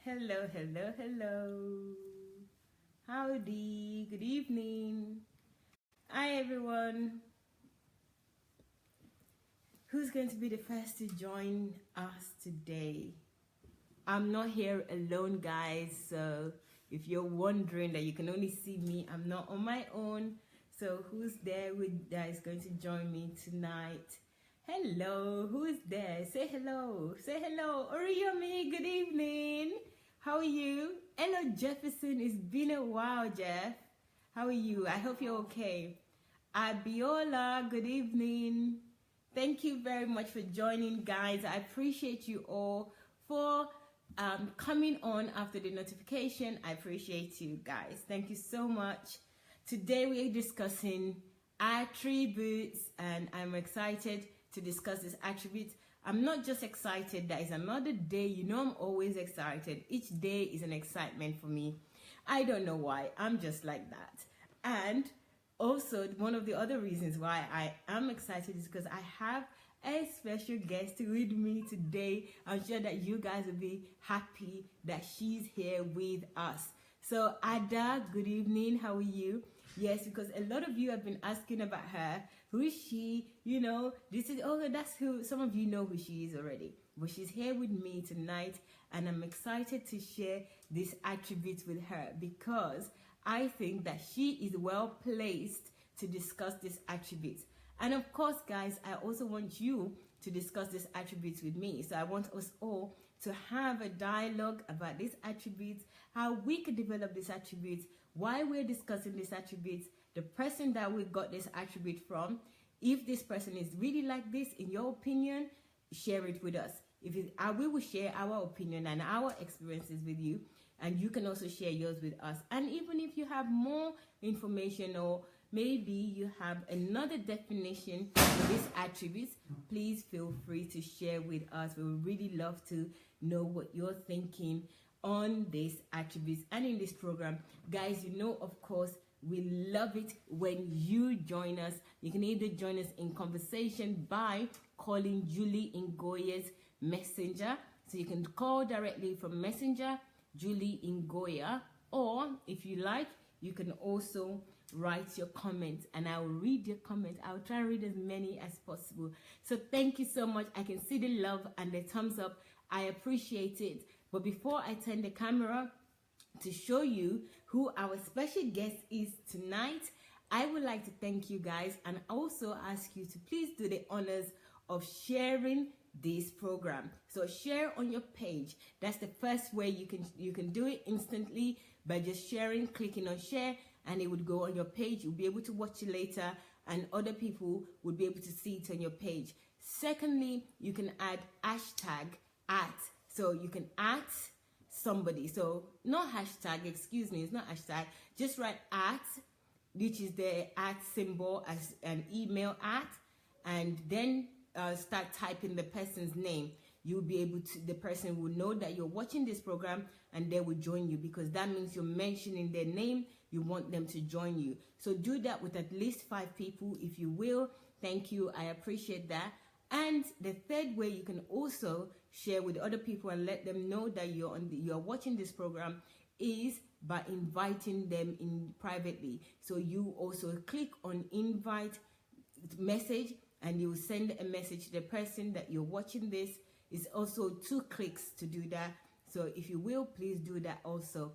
Hello, hello, hello. Howdy, good evening. Hi, everyone. Who's going to be the first to join us today? I'm not here alone, guys. So if you're wondering that you can only see me, I'm not on my own. So who's there that is going to join me tonight? Hello, who's there? Say hello. Say hello. Oriyomi, good evening. How are you? Hello, Jefferson. It's been a while, Jeff. How are you? I hope you're okay. Abiola, good evening. Thank you very much for joining, guys. I appreciate you all for coming on after the notification. I appreciate you guys. Thank you so much. Today we are discussing attributes, and I'm excited to discuss these attributes. I'm not just excited, that is another day. You know, I'm always excited. Each day is an excitement for me. I don't know why. I'm just like that. And also, one of the other reasons why I am excited is because I have a special guest with me today. I'm sure that you guys will be happy that she's here with us. So, Ada, good evening. How are you? Yes, because a lot of you have been asking about her. Who is she? You know, this is, oh, that's who, some of you know who she is already. But she's here with me tonight, and I'm excited to share these attributes with her because I think that she is well placed to discuss these attributes. And of course, guys, I also want you to discuss these attributes with me. So I want us all to have a dialogue about these attributes, how we could develop these attributes, why we're discussing these attributes, the person that we got this attribute from. If this person is really like this, in your opinion, share it with us. We will share our opinion and our experiences with you, and you can also share yours with us. And even if you have more information, or maybe you have another definition for these attributes, please feel free to share with us. We would really love to know what you're thinking on these attributes and in this program. Guys, you know, of course, we love it when you join us. You can either join us in conversation by calling Julie Ngoya's Messenger. So you can call directly from Messenger, Julie Ngoya, or if you like, you can also write your comments and I will read your comments. I'll try and read as many as possible. So thank you so much. I can see the love and the thumbs up. I appreciate it. But before I turn the camera to show you who our special guest is tonight, I would like to thank you guys and also ask you to please do the honors of sharing this program. So share on your page. That's the first way you can do it instantly by just sharing, clicking on share, and it would go on your page. You'll be able to watch it later, and other people would be able to see it on your page. Secondly, you can add hashtag at. So you can at somebody. So not hashtag, excuse me, it's not hashtag. Just write at, which is the at symbol as an email at, and then start typing the person's name. You'll be able to, the person will know that you're watching this program and they will join you, because that means you're mentioning their name. You want them to join you. So do that with at least 5 people if you will. Thank you. I appreciate that. And the third way you can also share with other people and let them know that you're watching this program is by inviting them in privately. So you also click on invite message and you will send a message to the person that you're watching this. It's also 2 clicks to do that. So if you will, please do that also.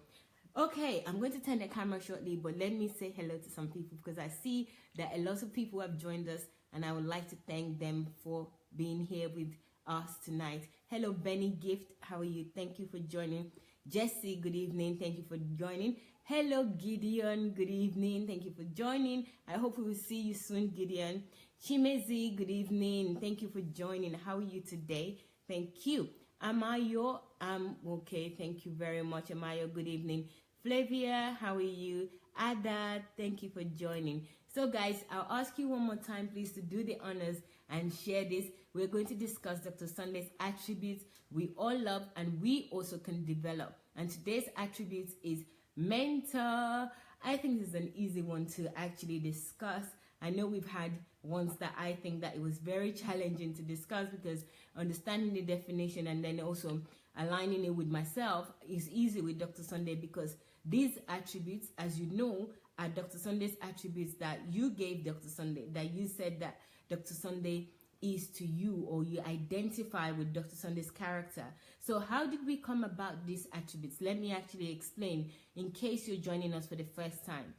Okay, I'm going to turn the camera shortly, but let me say hello to some people because I see that a lot of people have joined us and I would like to thank them for being here with us tonight. Hello, Benny Gift. How are you? Thank you for joining. Jesse, good evening. Thank you for joining. Hello, Gideon. Good evening. Thank you for joining. I hope we will see you soon, Gideon. Chimezi, good evening. Thank you for joining. How are you today? Thank you. Amayo, I'm okay. Thank you very much, Amayo. Good evening. Flavia, how are you? Ada, thank you for joining. So guys, I'll ask you one more time, please, to do the honors and share this. We're going to discuss Dr. Sunday's attributes we all love and we also can develop. And today's attributes is mentor. I think this is an easy one to actually discuss. I know we've had ones that I think that it was very challenging to discuss, because understanding the definition and then also aligning it with myself is easy with Dr. Sunday, because these attributes, as you know, are Dr. Sunday's attributes that you gave Dr. Sunday, that you said that Dr. Sunday is to you, or you identify with Dr. Sunday's character. So how did we come about these attributes? Let me actually explain in case you're joining us for the first time.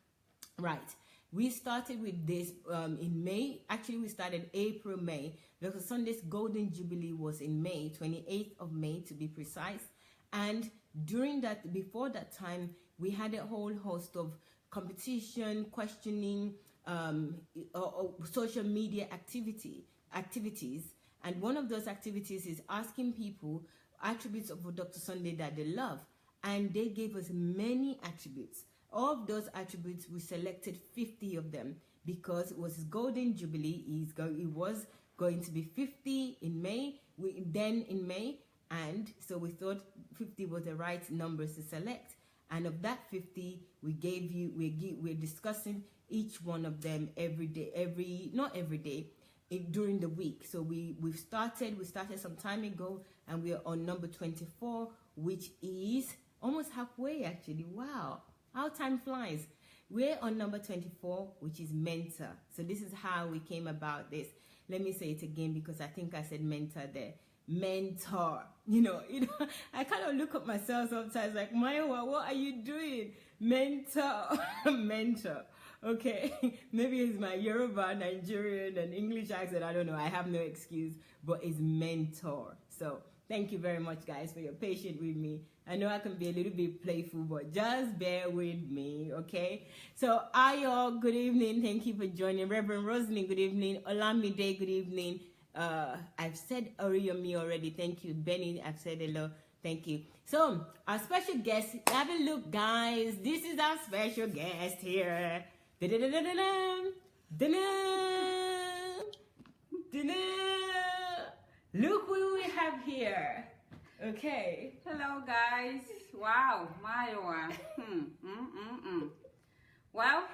Right. We started with this in May. Actually, we started April, May. Dr. Sunday's Golden Jubilee was in May, 28th of May to be precise. And during that, before that time, we had a whole host of competition, questioning, social media activities. And one of those activities is asking people attributes of Dr. Sunday that they love. And they gave us many attributes. Of those attributes, we selected 50 of them because it was his Golden Jubilee. It was going to be 50 in May, in May, and so we thought 50 was the right numbers to select. And of that 50, we're discussing each one of them every day, not every day, during the week. So we started some time ago, and we are on number 24, which is almost halfway actually. Wow. How time flies. We're on number 24, which is mentor. So this is how we came about this. Let me say it again, because I think I said mentor there. Mentor. You know, I kind of look at myself sometimes like, Mayowa, what are you doing? Mentor. Mentor. Okay. Maybe it's my Yoruba, Nigerian, and English accent. I don't know. I have no excuse, but it's mentor. So thank you very much, guys, for your patience with me. I know I can be a little bit playful, but just bear with me, okay? So, Ayo, good evening. Thank you for joining. Reverend Rosalind, good evening. Olamide, good evening. I've said Oriyomi already. Thank you. Benny, I've said hello. Thank you. So, our special guest, have a look, guys. This is our special guest here. Da-da-da-da-da-dum. Da-da. Da-da. Look who we have here. Okay. Hello, guys. Wow, Mayowa. Well,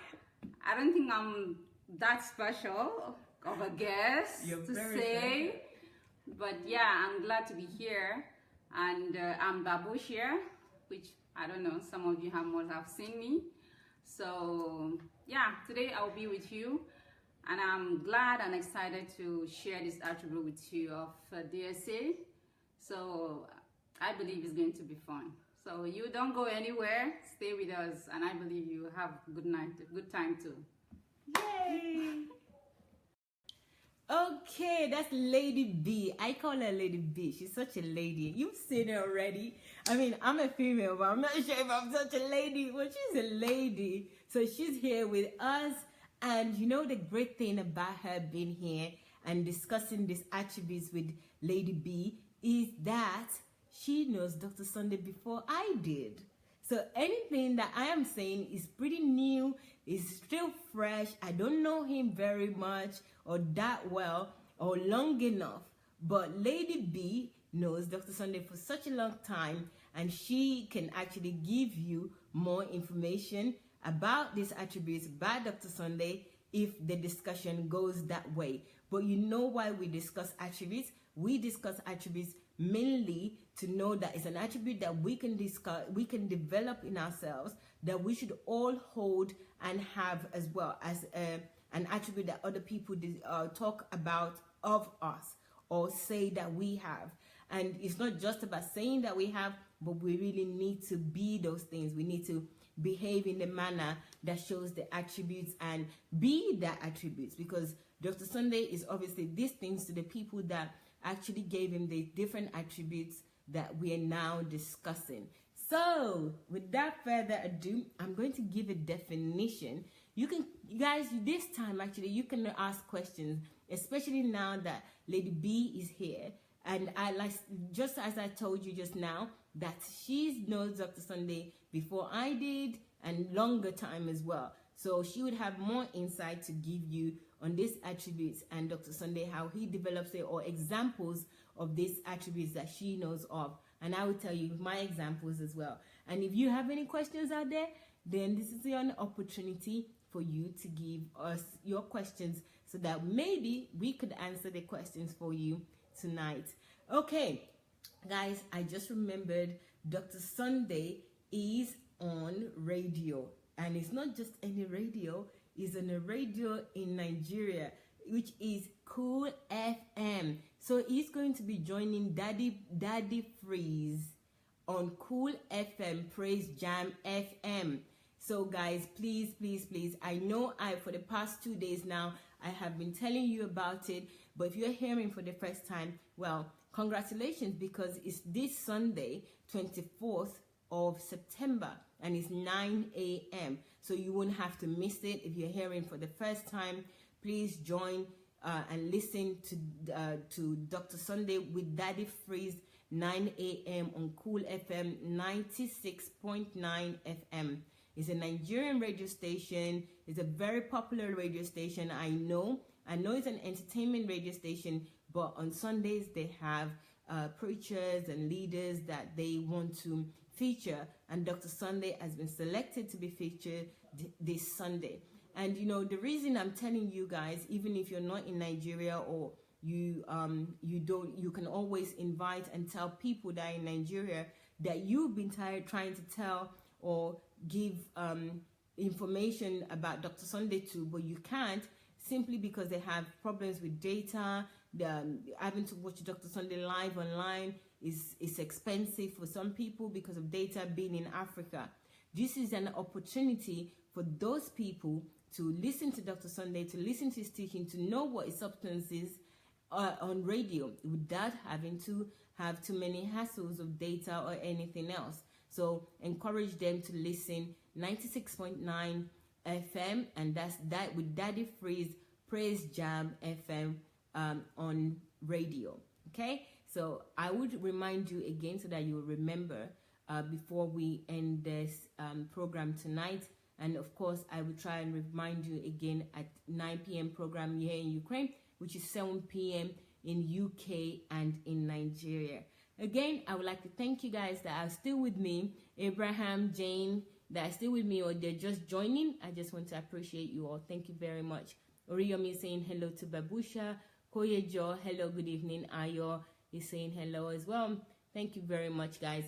I don't think I'm that special of a guest to say, but yeah, I'm glad to be here. And I'm Babush here, which I don't know, some of you must have seen me. So yeah, today I'll be with you, and I'm glad and excited to share this attribute with you of DSA. So I believe it's going to be fun. So you don't go anywhere, stay with us, and I believe you have a good time too. Yay! Okay, that's Lady B. I call her Lady B. She's such a lady. You've seen her already. I mean, I'm a female, but I'm not sure if I'm such a lady. Well, she's a lady. So she's here with us. And you know the great thing about her being here and discussing these attributes with Lady B is that she knows Dr. Sunday before I did. So anything that I am saying is pretty new, is still fresh. I don't know him very much or that well or long enough. But Lady B knows Dr. Sunday for such a long time, and she can actually give you more information about these attributes by Dr. Sunday if the discussion goes that way. But you know why we discuss attributes? We discuss attributes mainly to know that it's an attribute that we can discuss, we can develop in ourselves, that we should all hold and have as well as an attribute that other people talk about of us or say that we have. And it's not just about saying that we have, but we really need to be those things. We need to behave in the manner that shows the attributes and be that attributes, because Dr. Sunday is obviously these things to the people that actually gave him the different attributes that we are now discussing. So without further ado, I'm going to give a definition. You guys, this time actually you can ask questions, especially now that Lady B is here. And I like, just as I told you just now, that she knows Dr. Sunday before I did and longer time as well. So she would have more insight to give you on these attributes and Dr. Sunday, how he develops it, or examples of these attributes that she knows of. And I will tell you my examples as well. And if you have any questions out there, then this is your opportunity for you to give us your questions so that maybe we could answer the questions for you tonight. Okay, guys, I just remembered Dr. Sunday is on radio, and it's not just any radio, it's on a radio in Nigeria, which is Cool FM. So he's going to be joining Daddy Freeze on Cool FM, Praise Jam FM. So guys, please, I know for the past 2 days now, I have been telling you about it, but if you're hearing for the first time, well, congratulations, because it's this Sunday, 24th of September, and it's 9 a.m. So you won't have to miss it. If you're hearing for the first time, please join and listen to Dr. Sunday with Daddy Freeze, 9 a.m. on Cool FM 96.9 FM. It's a Nigerian radio station. It's a very popular radio station. I know it's an entertainment radio station, but on Sundays they have preachers and leaders that they want to feature, and Dr. Sunday has been selected to be featured this Sunday. And the reason I'm telling you guys, even if you're not in Nigeria or you can always invite and tell people that are in Nigeria that you've been trying to tell or give information about Dr. Sunday to, but you can't, simply because they have problems with data. Having to watch Dr. Sunday live online is expensive for some people because of data being in Africa. This is an opportunity for those people to listen to Dr. Sunday, to listen to his teaching, to know what his substance is on radio without having to have too many hassles of data or anything else. So encourage them to listen 96.9 FM, and that's that with Daddy Freeze Praise Jam FM on radio. Okay, so I would remind you again so that you will remember before we end this program tonight. And of course, I will try and remind you again at 9 p.m. program here in Ukraine, which is 7 p.m. in UK and in Nigeria. Again, I would like to thank you guys that are still with me, Abraham, Jane, that are still with me or they're just joining. I just want to appreciate you all. Thank you very much. Oriyomi saying hello to Babusha. Koyejo, hello, good evening. Ayo is saying hello as well. Thank you very much, guys.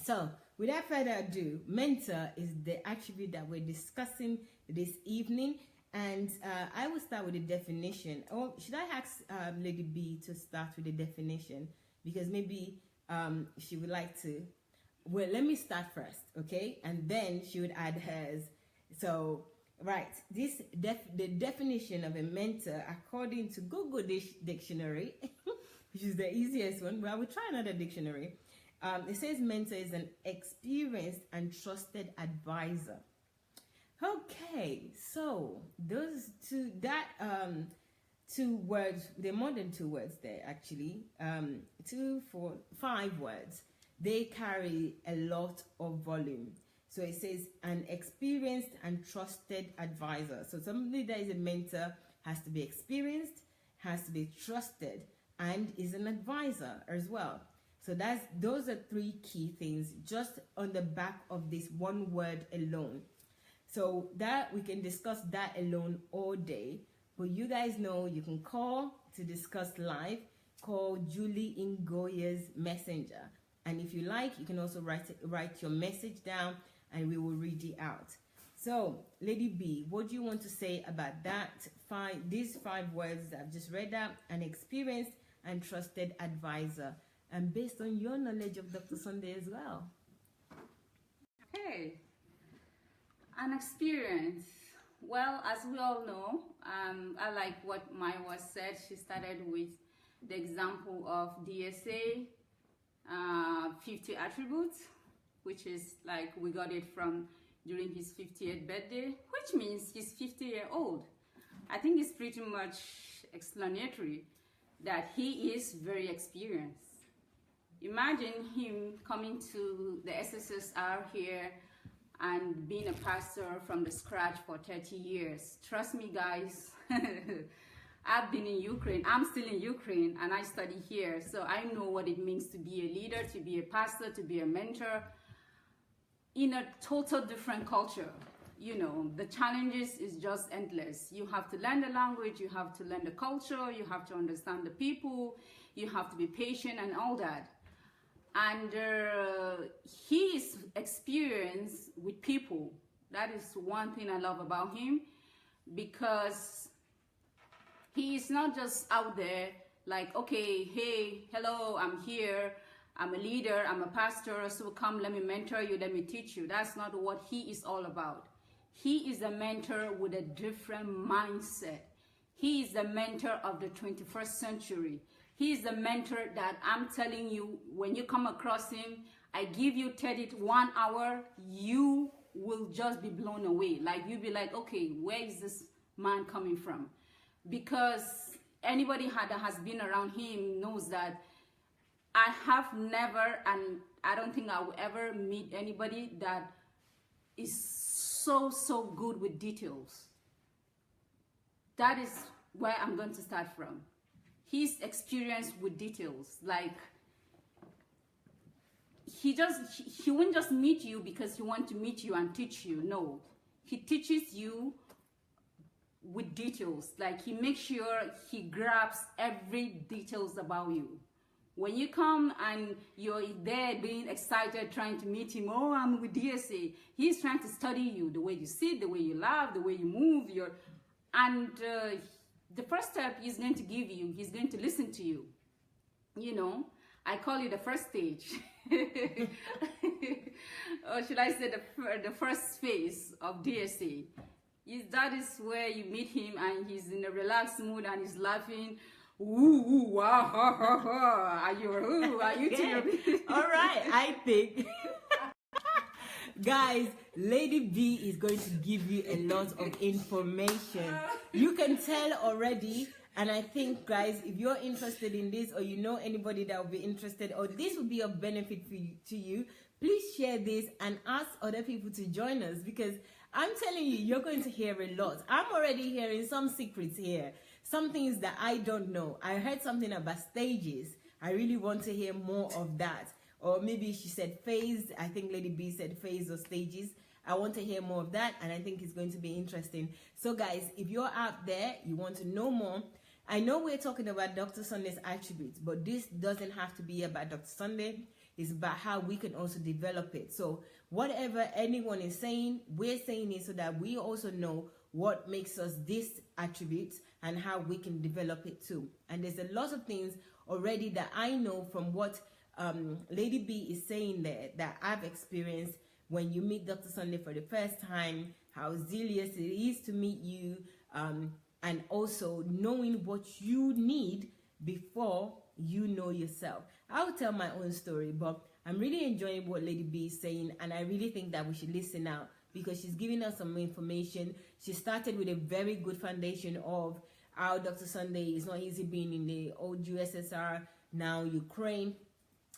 So, without further ado, mentor is the attribute that we're discussing this evening. And I will start with the definition. Or should I ask Lady B to start with the definition? Because maybe she would like to. Well, let me start first, okay? And then she would add hers. So, right, the definition of a mentor, according to Google Dictionary, which is the easiest one, but I will try another dictionary. It says mentor is an experienced and trusted advisor. Okay, so those two words, they're more than 2 words there actually. 2, 4, 5 words. They carry a lot of volume. So it says an experienced and trusted advisor. So somebody that is a mentor has to be experienced, has to be trusted, and is an advisor as well. So those are 3 key things just on the back of this one word alone. So that we can discuss that alone all day. But you guys know you can call to discuss live. Call Julie Ngoye's Messenger. And if you like, you can also write your message down and we will read it out. So, Lady B, what do you want to say about that? These 5 words that I've just read out: an experienced and trusted advisor. And based on your knowledge of Dr. Sunday as well. Okay. An experience. Well, as we all know, I like what Mayowa said. She started with the example of DSA 50 attributes, which is like we got it from during his 50th birthday, which means he's 50-year-old. I think it's pretty much explanatory that he is very experienced. Imagine him coming to the SSSR here and being a pastor from the scratch for 30 years. Trust me, guys, I've been in Ukraine. I'm still in Ukraine and I study here. So I know what it means to be a leader, to be a pastor, to be a mentor in a total different culture. you know, the challenges is just endless. You have to learn the language, you have to learn the culture, you have to understand the people, you have to be patient and all that. And his experience with people, that is one thing I love about him, because he is not just out there like, okay, hey, hello, I'm here, I'm a leader, I'm a pastor, so come, let me mentor you, let me teach you. That's not what he is all about. He is a mentor with a different mindset. He is the mentor of the 21st century. He is the mentor that I'm telling you, when you come across him, I give you 1 hour, you will just be blown away. Like, you'll be like, okay, where is this man coming from? Because anybody that has been around him knows that I have never, and I don't think I will ever meet anybody that is so good with details. That is where I'm going to start from. His experience with details, like he won't just meet you because he wants to meet you and teach you. No, he teaches you with details. Like, he makes sure he grabs every details about you. When you come and you're there being excited, trying to meet him, oh, I'm with DSA, he's trying to study you, the way you sit, the way you laugh, the way you move, the first step he's going to give you, he's going to listen to you. You know, I call it the first stage. Or should I say the first phase of DSA. That is where you meet him and he's in a relaxed mood and he's laughing. Ooh, wow, ha, ha, ha. Are you too? All right, I think. Guys, Lady B is going to give you a lot of information. You can tell already, and I think, guys, if you're interested in this, or you know anybody that will be interested, or this will be of benefit to you, please share this and ask other people to join us, because I'm telling you, you're going to hear a lot. I'm already hearing some secrets here, some things that I don't know. I heard something about stages. I really want to hear more of that. Or maybe she said phase. I think Lady B said phase or stages. I want to hear more of that, and I think it's going to be interesting. So guys, if you're out there, you want to know more, I know we're talking about Dr. Sunday's attributes, but this doesn't have to be about Dr. Sunday. It's about how we can also develop it. So whatever anyone is saying, we're saying it so that we also know what makes us this attribute and how we can develop it too. And there's a lot of things already that I know from what Lady B is saying there that I've experienced when you meet Dr. Sunday for the first time, how zealous it is to meet you, and also knowing what you need before you know yourself. I'll tell my own story, but I'm really enjoying what Lady B is saying, and I really think that we should listen out because she's giving us some information. She started with a very good foundation of how Dr. Sunday is not easy being in the old USSR, now Ukraine,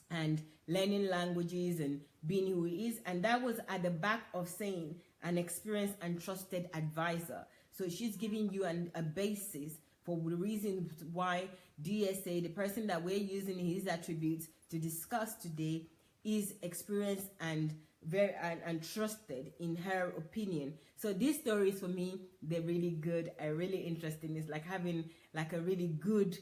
and learning languages and being who he is. And that was at the back of saying an experienced and trusted advisor. So she's giving you a basis for the reasons why DSA, the person that we're using his attributes to discuss today, is experienced and very and trusted in her opinion. So these stories for me, they're really good. Are really interesting. It's like having like a really good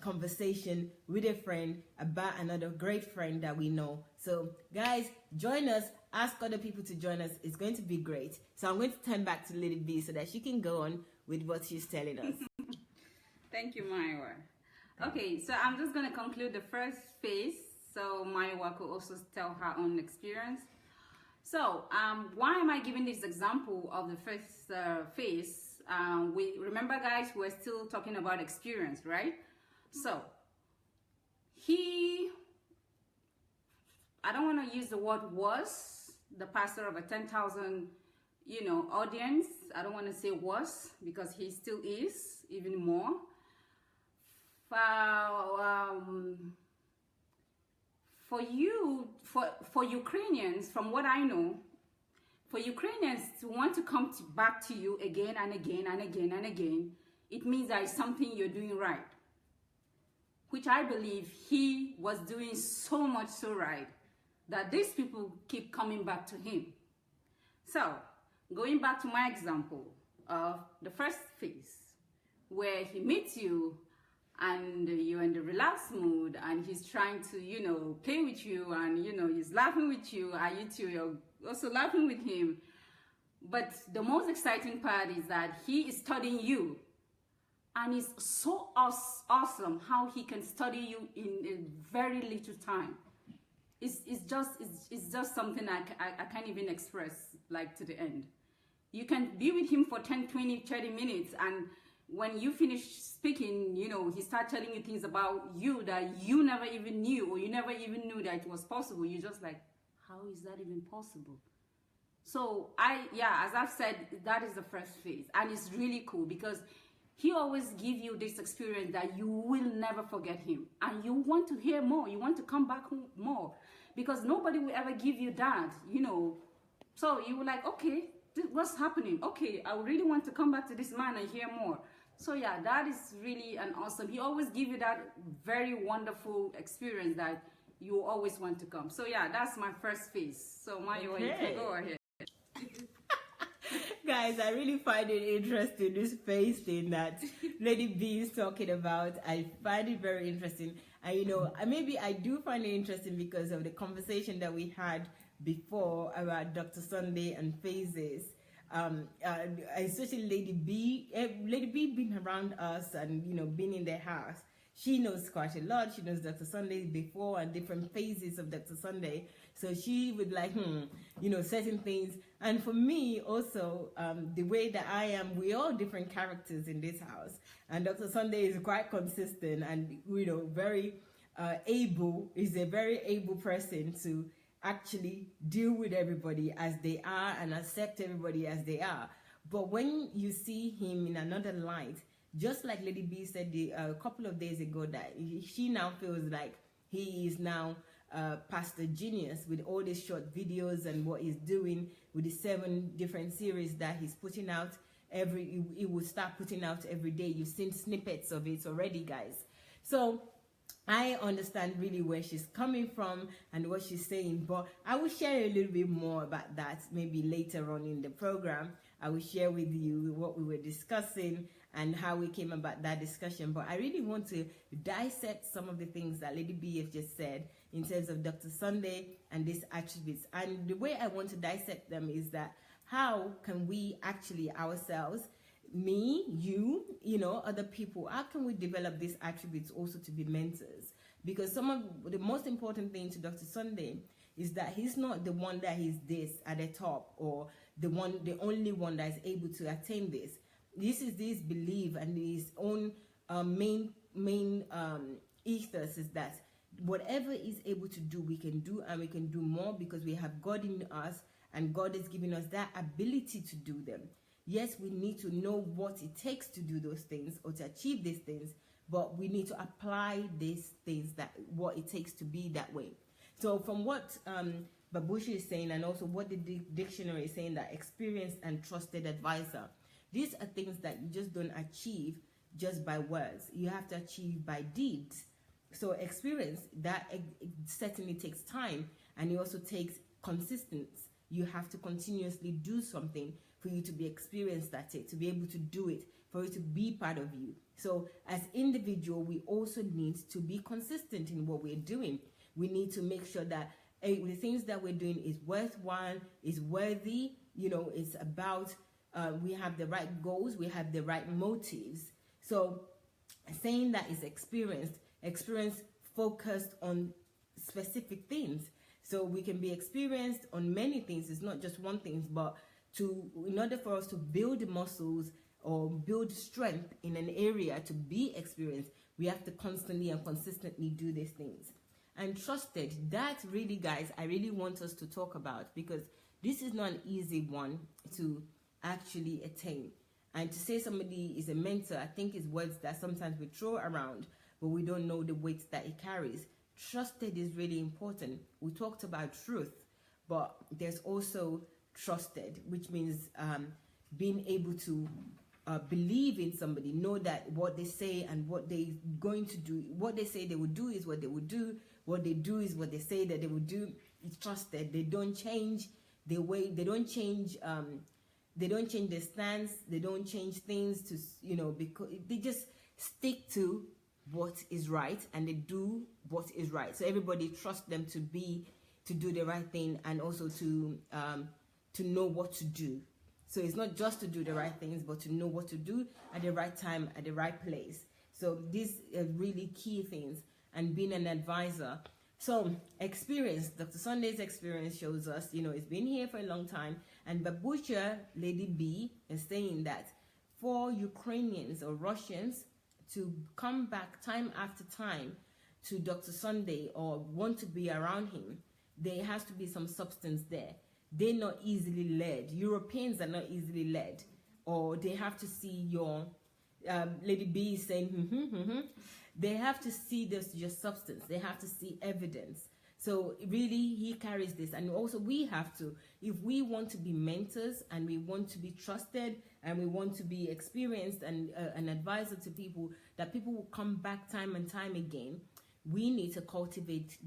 conversation with a friend about another great friend that we know. So guys, join us, ask other people to join us. It's going to be great. So I'm going to turn back to Lady B so that she can go on with what she's telling us. Thank you, Mayowa. Okay, so I'm just going to conclude the first phase so Mayowa could also tell her own experience. So why am I giving this example of the first phase? We remember, guys, we're still talking about experience, right? So I don't want to use the word was the pastor of a 10,000 audience. I don't want to say was, because he still is even more. For Ukrainians, from what I know, for Ukrainians to want to come back to you again and again and again and again, it means there is something you're doing right, which I believe he was doing so much so right that these people keep coming back to him. So Going back to my example of the first phase, where he meets you and you're in the relaxed mood and he's trying to, play with you, and, he's laughing with you, and you two, you're also laughing with him. But the most exciting part is that he is studying you. And it's so awesome how he can study you in a very little time. It's just something I can't even express, like, to the end. You can be with him for 10, 20, 30 minutes, and when you finish speaking, he starts telling you things about you that you never even knew, or you never even knew that it was possible. You're just like, how is that even possible? So as I've said, that is the first phase, and it's really cool because he always gives you this experience that you will never forget him, and you want to hear more. You want to come back more, because nobody will ever give you that, So you were like, okay, what's happening? Okay, I really want to come back to this man and hear more. So yeah, that is really an awesome. He always gives you that very wonderful experience that you always want to come. So yeah, that's my first phase. So Mayowa, you can go ahead. Guys, I really find it interesting, this phase thing that Lady B is talking about. I find it very interesting. And maybe I do find it interesting because of the conversation that we had before about Dr. Sunday and phases. Especially Lady B. Lady B being around us and being in their house, she knows quite a lot. She knows Dr. Sunday before and different phases of Dr. Sunday. So she would like, certain things. And for me also, the way that I am, we're all different characters in this house. And Dr. Sunday is quite consistent and, very able, is a very able person to actually deal with everybody as they are and accept everybody as they are. But when you see him in another light, just like Lady B said a couple of days ago, that she now feels like he is now Pastor Genius with all these short videos and what he's doing with the 7 different series that he's putting out. He will start putting out every day. You've seen snippets of it already, guys. So I understand really where she's coming from and what she's saying, but I will share a little bit more about that maybe later on in the program. I will share with you what we were discussing and how we came about that discussion. But I really want to dissect some of the things that Lady B has just said in terms of Dr. Sunday and these attributes. And the way I want to dissect them is that how can we actually ourselves, me, you, other people, how can we develop these attributes also to be mentors? Because some of the most important thing to Dr. Sunday is that he's not the one that is this at the top, or the only one that is able to attain this. This is this belief and his own main ethos is that whatever he's able to do, we can do, and we can do more because we have God in us, and God is giving us that ability to do them. Yes, we need to know what it takes to do those things or to achieve these things, but we need to apply these things, what it takes to be that way. So from what Babushi is saying, and also what the dictionary is saying, that experienced and trusted advisor, these are things that you just don't achieve just by words. You have to achieve by deeds. So experience, that it certainly takes time, and it also takes consistency. You have to continuously do something for you to be experienced at it, to be able to do it, for it to be part of you. So as individual, we also need to be consistent in what we're doing. We need to make sure that the things that we're doing is worthwhile, is worthy, it's about, we have the right goals, we have the right motives. So saying that is experience focused on specific things. So we can be experienced on many things. It's not just one thing, but in order for us to build muscles or build strength in an area to be experienced, we have to constantly and consistently do these things. And trusted, that really, guys, I really want us to talk about, because this is not an easy one to actually attain. And to say somebody is a mentor, I think is words that sometimes we throw around, but we don't know the weight that it carries. Trusted is really important. We talked about truth, but there's also trusted, which means being able to believe in somebody, know that what they say and what they're going to do, what they say they will do is what they will do, what they do is what they say that they will do. It's trusted. They don't change the way, they don't change they don't change their stance, they don't change things to, because they just stick to what is right, and they do what is right. So everybody trusts them to do the right thing, and also to know what to do. So it's not just to do the right things, but to know what to do at the right time, at the right place. So these are really key things, and being an advisor. So experience, Dr. Sunday's experience shows us, it's been here for a long time. And Babusha, Lady B, is saying that for Ukrainians or Russians to come back time after time to Dr. Sunday or want to be around him, there has to be some substance there. They're not easily led. Europeans are not easily led. Or they have to see your, Lady B is saying, They have to see your substance. They have to see evidence. So really, he carries this. And also we have to, if we want to be mentors and we want to be trusted and we want to be experienced and an advisor to people, that people will come back time and time again, we need to cultivate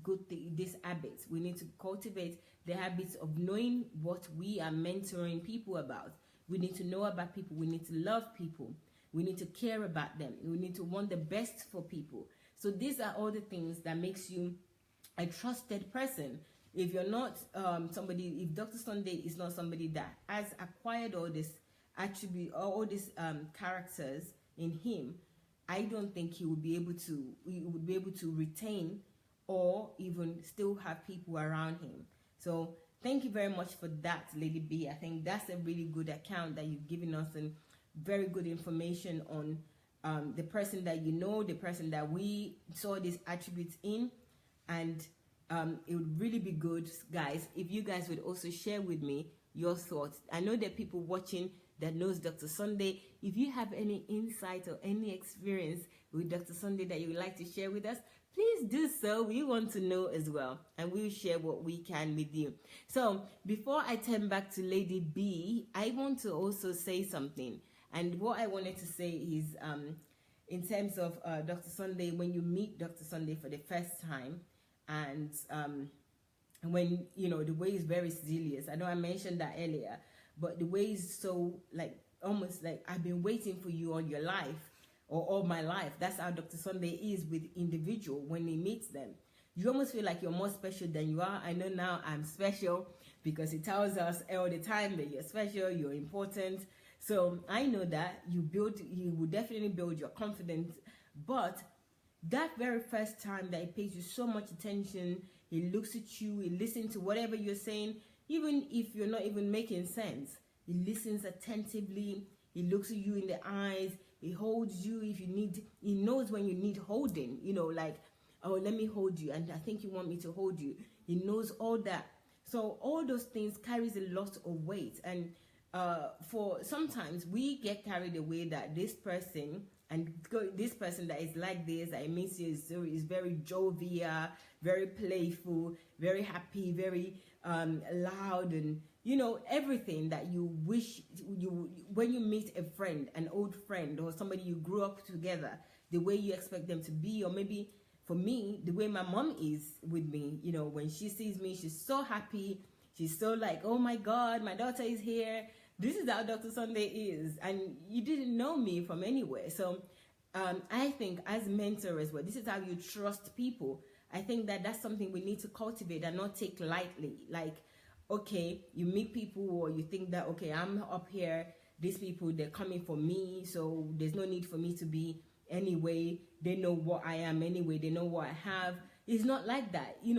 these habits. We need to cultivate the habits of knowing what we are mentoring people about. We need to know about people. We need to love people. We need to care about them. We need to want the best for people. So these are all the things that makes you a trusted person. If you're not if Dr. Sunday is not somebody that has acquired all this attribute, all these characters in him, I don't think he would be able to retain or even still have people around him. So thank you very much for that, Lady B. I think that's a really good account that you've given us, and very good information on the person that the person that we saw these attributes in. And it would really be good, guys, if you guys would also share with me your thoughts. I know there are people watching that knows Dr. Sunday. If you have any insight or any experience with Dr. Sunday that you would like to share with us, please do so. We want to know as well, and we'll share what we can with you. So before I turn back to Lady B, I want to also say something. And what I wanted to say is, in terms of Dr. Sunday, when you meet Dr. Sunday for the first time, and when, the way is very zealous. I know I mentioned that earlier, but the way is so, almost like I've been waiting for you all your life, or all my life. That's how Dr. Sunday is with individual when he meets them. You almost feel like you're more special than you are. I know now I'm special because he tells us all the time that you're special, you're important. So I know that you will definitely build your confidence. But that very first time that he pays you so much attention, he looks at you, he listens to whatever you're saying, even if you're not even making sense. He listens attentively, he looks at you in the eyes, he holds you if you need, he knows when you need holding, oh, let me hold you, and I think you want me to hold you. He knows all that. So all those things carries a lot of weight. And for sometimes we get carried away that this person that is like this, that means is very jovial, very playful, very happy, very loud, and everything that you wish when you meet a friend, an old friend, or somebody you grew up together, the way you expect them to be. Or maybe for me, the way my mom is with me, when she sees me, she's so happy, she's so like, oh my God, my daughter is here. This is how Dr. Sunday is, and you didn't know me from anywhere. So I think as mentor as well, this is how you trust people. I think that that's something we need to cultivate and not take lightly. Like, okay, you meet people, or you think that, okay, I'm up here, these people, they're coming for me, so there's no need for me to be anyway. They know what I am anyway, they know what I have. It's not like that. He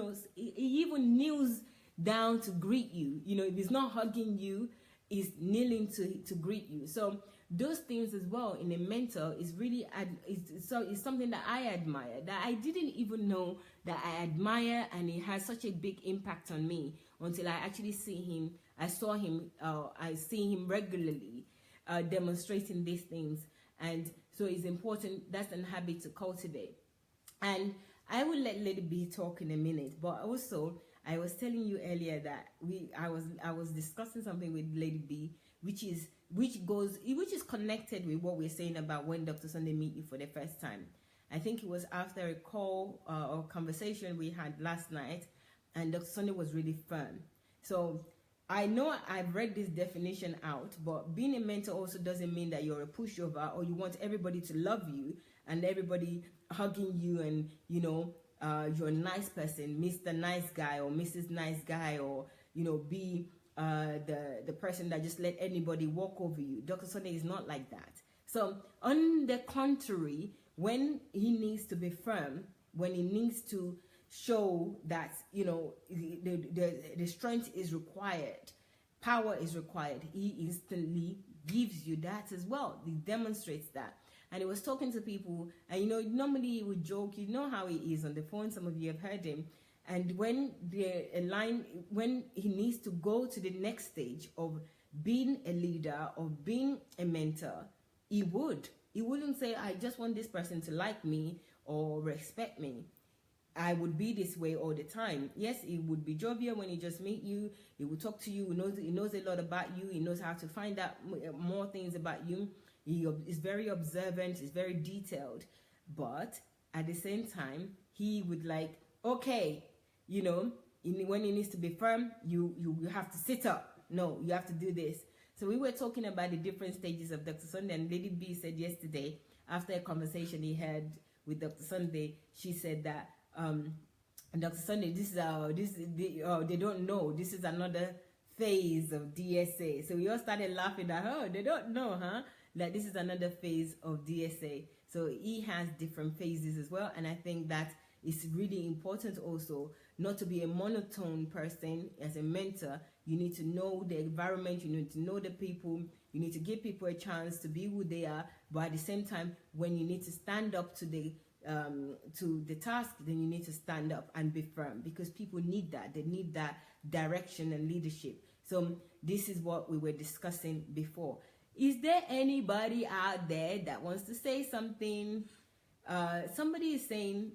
even kneels down to greet you. If he's not hugging you, is kneeling to greet you. So those things as well in a mentor is really it's something that I admire, that I didn't even know that I admire, and it has such a big impact on me until I actually see him. I see him regularly demonstrating these things. And so it's important. That's a habit to cultivate. And I will let Lady B talk in a minute, but also I was telling you earlier that I was discussing something with Lady B, which is connected with what we're saying about when Dr. Sunday meet you for the first time. I think it was after a call or conversation we had last night, and Dr. Sunday was really firm. So I know I've read this definition out, but being a mentor also doesn't mean that you're a pushover or you want everybody to love you and everybody hugging you and, you know, you're a nice person, Mr. Nice Guy or Mrs. Nice Guy, or, you know, be the person that just let anybody walk over you. Dr. Sunday is not like that. So on the contrary, when he needs to be firm, when he needs to show that, you know, the strength is required, power is required, he instantly gives you that as well. He demonstrates that. And he was talking to people, and, you know, normally he would joke, you know how he is on the phone, some of you have heard him. And when when he needs to go to the next stage of being a leader, of being a mentor, he wouldn't say, I just want this person to like me or respect me. I would be this way all the time. Yes, he would be jovial when he just meet you. He would talk to you. He knows a lot about you. He knows how to find out more things about you. He is very observant. He's very detailed. But at the same time, he would like, okay, you know, when he needs to be firm, you have to sit up. No, you have to do this. So we were talking about the different stages of Dr. Sunday, and Lady B said yesterday, after a conversation he had with Dr. Sunday, she said that Dr. Sunday, they don't know. This is another phase of DSA. So we all started laughing at, oh, they don't know, huh? That this is another phase of DSA. So he has different phases as well. And I think that it's really important also not to be a monotone person as a mentor. You need to know the environment, you need to know the people, you need to give people a chance to be who they are, but at the same time, when you need to stand up to the task, then you need to stand up and be firm, because people need that. They need that direction and leadership. So this is what we were discussing before. Is there anybody out there that wants to say something? Somebody is saying,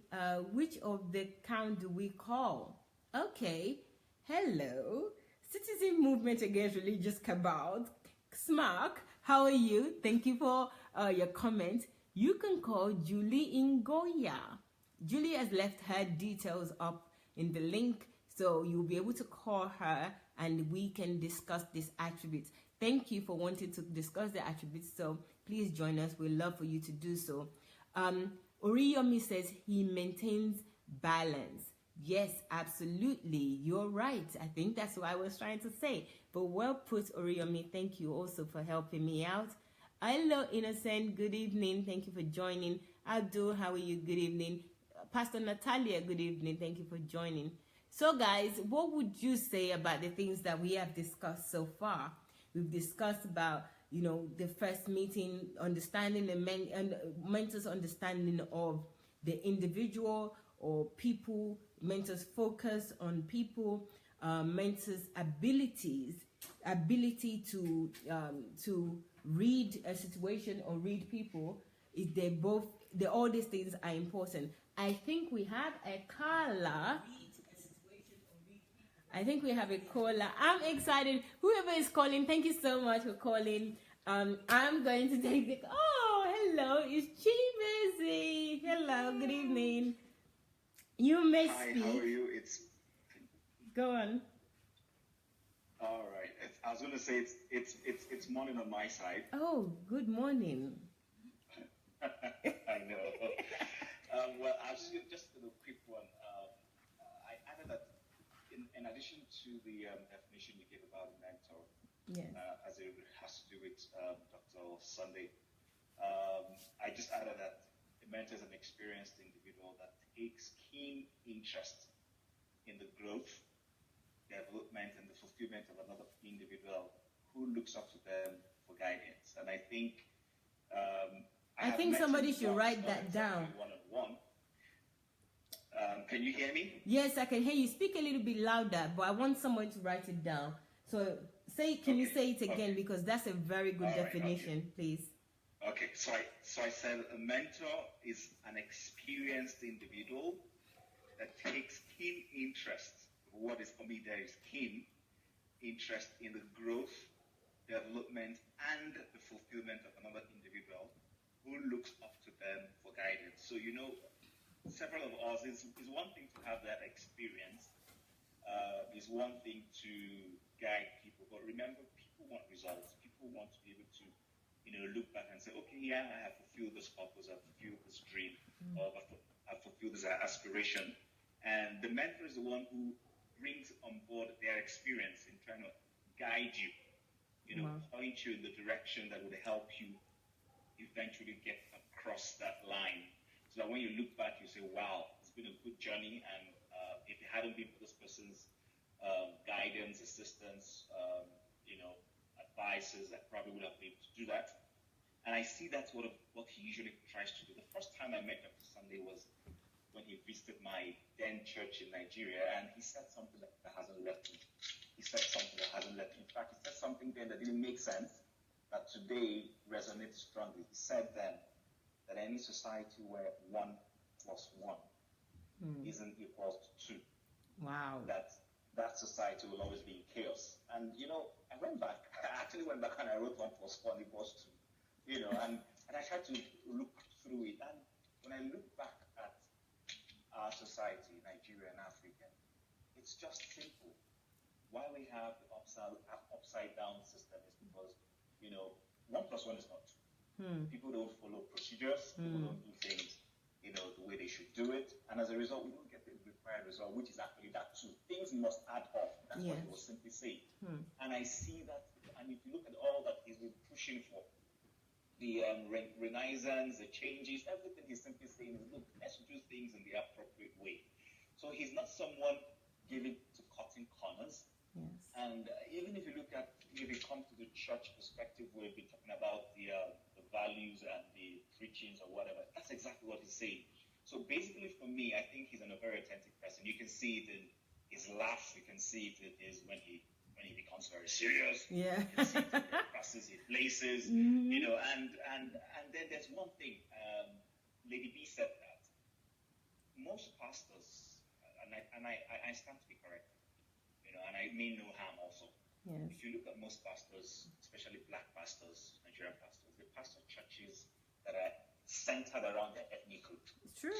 which of the count do we call? Okay, hello. Citizen Movement Against Religious Cabal, SMARC, how are you? Thank you for your comment. You can call Julie Ngoya. Julie has left her details up in the link, so you'll be able to call her and we can discuss these attributes. Thank you for wanting to discuss the attributes, so please join us. We'd love for you to do so. Oriyomi says he maintains balance. Yes, absolutely. You're right. I think that's what I was trying to say. But well put, Oriyomi. Thank you also for helping me out. Hello, Innocent. Good evening. Thank you for joining. Abdul, how are you? Good evening. Pastor Natalia, good evening. Thank you for joining. So, guys, what would you say about the things that we have discussed so far? We've discussed about, you know, the first meeting, understanding the mentors' understanding of the individual or people, mentors focus on people, mentors' ability to read a situation or read people. All these things are important. I think we have a caller. I'm excited. Whoever is calling, thank you so much for calling. I'm going to take the... Oh, hello. It's Chibezi. Hello, good evening. You may speak. Hi, how are you? Go on. All right. I was going to say it's morning on my side. Oh, good morning. I know. Well, just a quick one. I added that in addition to the definition you gave about a mentor, yes, as it has to do with Dr. Sunday, I just added that a mentor is an experienced individual that takes keen interest in the growth, development, and the fulfillment of another individual who looks up to them for guidance. And I think I think somebody should write that down. One-on-one. Can you hear me? Yes, I can hear you. Speak a little bit louder, but I want someone to write it down. So can you say it again, because that's a very good definition, please. Okay, so I said a mentor is an experienced individual that takes keen interest. What is for me there is keen interest in the growth, development, and the fulfillment of another individual who looks up to them for guidance. So, you know, several of us, is one thing to have that experience, is one thing to guide people people. But remember, people want results. People want to be able to, look back and say, okay, yeah, I have fulfilled this purpose, I've fulfilled this dream, or I've fulfilled this aspiration. And the mentor is the one who brings on board their experience in trying to guide you, point you in the direction that would help you eventually get across that line. So that when you look back, you say, wow, it's been a good journey. And if it hadn't been for this person's guidance, assistance, advices, I probably would have been able to do that. And I see that's what he usually tries to do. The first time I met Dr. Sunday was when he visited my then church in Nigeria, and he said something that hasn't left me. He said something that hasn't left me. In fact, he said something then that didn't make sense, that today resonates strongly. He said then that any society where 1 + 1 isn't equal to 2. Wow. That society will always be in chaos. And I actually went back and I wrote 1 + 1 = 2. And I tried to look through it. And when I look back at our society, Nigeria and Africa, it's just simple. Why we have the upside down system is because, 1 + 1 is not 2. People don't follow procedures. People don't do things, the way they should do it. And as a result, we don't get the required result, which is actually that 2. Things must add up. That's what he was simply saying. And I see that, and if you look at all that he's been pushing for, the renaissance, the changes, everything he's simply saying is, look, let's do things in the appropriate way. So he's not someone given to cutting corners. Yes. And even if you come to the church perspective, where we've been talking about the values and the preachings or whatever, that's exactly what he's saying. So basically for me, I think he's a very authentic person. You can see it in his laugh, you can see it in when he becomes very serious. Yeah. You can see it in the classes he places, and then there's one thing, Lady B said that most pastors, and I stand to be corrected, and I mean no harm also. Yes. If you look at most pastors, especially black pastors, Nigerian pastors, they pastor churches that are centered around their ethnic group. It's true.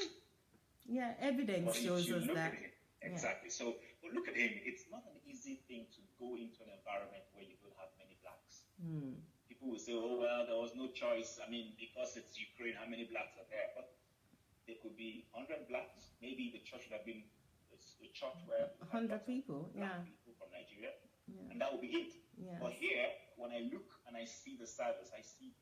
Yeah, evidence shows us that. Exactly. Yeah. So, but look at him. It's not an easy thing to go into an environment where you don't have many blacks. People will say, oh, well, there was no choice. I mean, because it's Ukraine, how many blacks are there? But there could be 100 blacks. Maybe the church would have been a church where 100 people, people from Nigeria, and that would be it. Yes. But here, when I look and I see the service, I see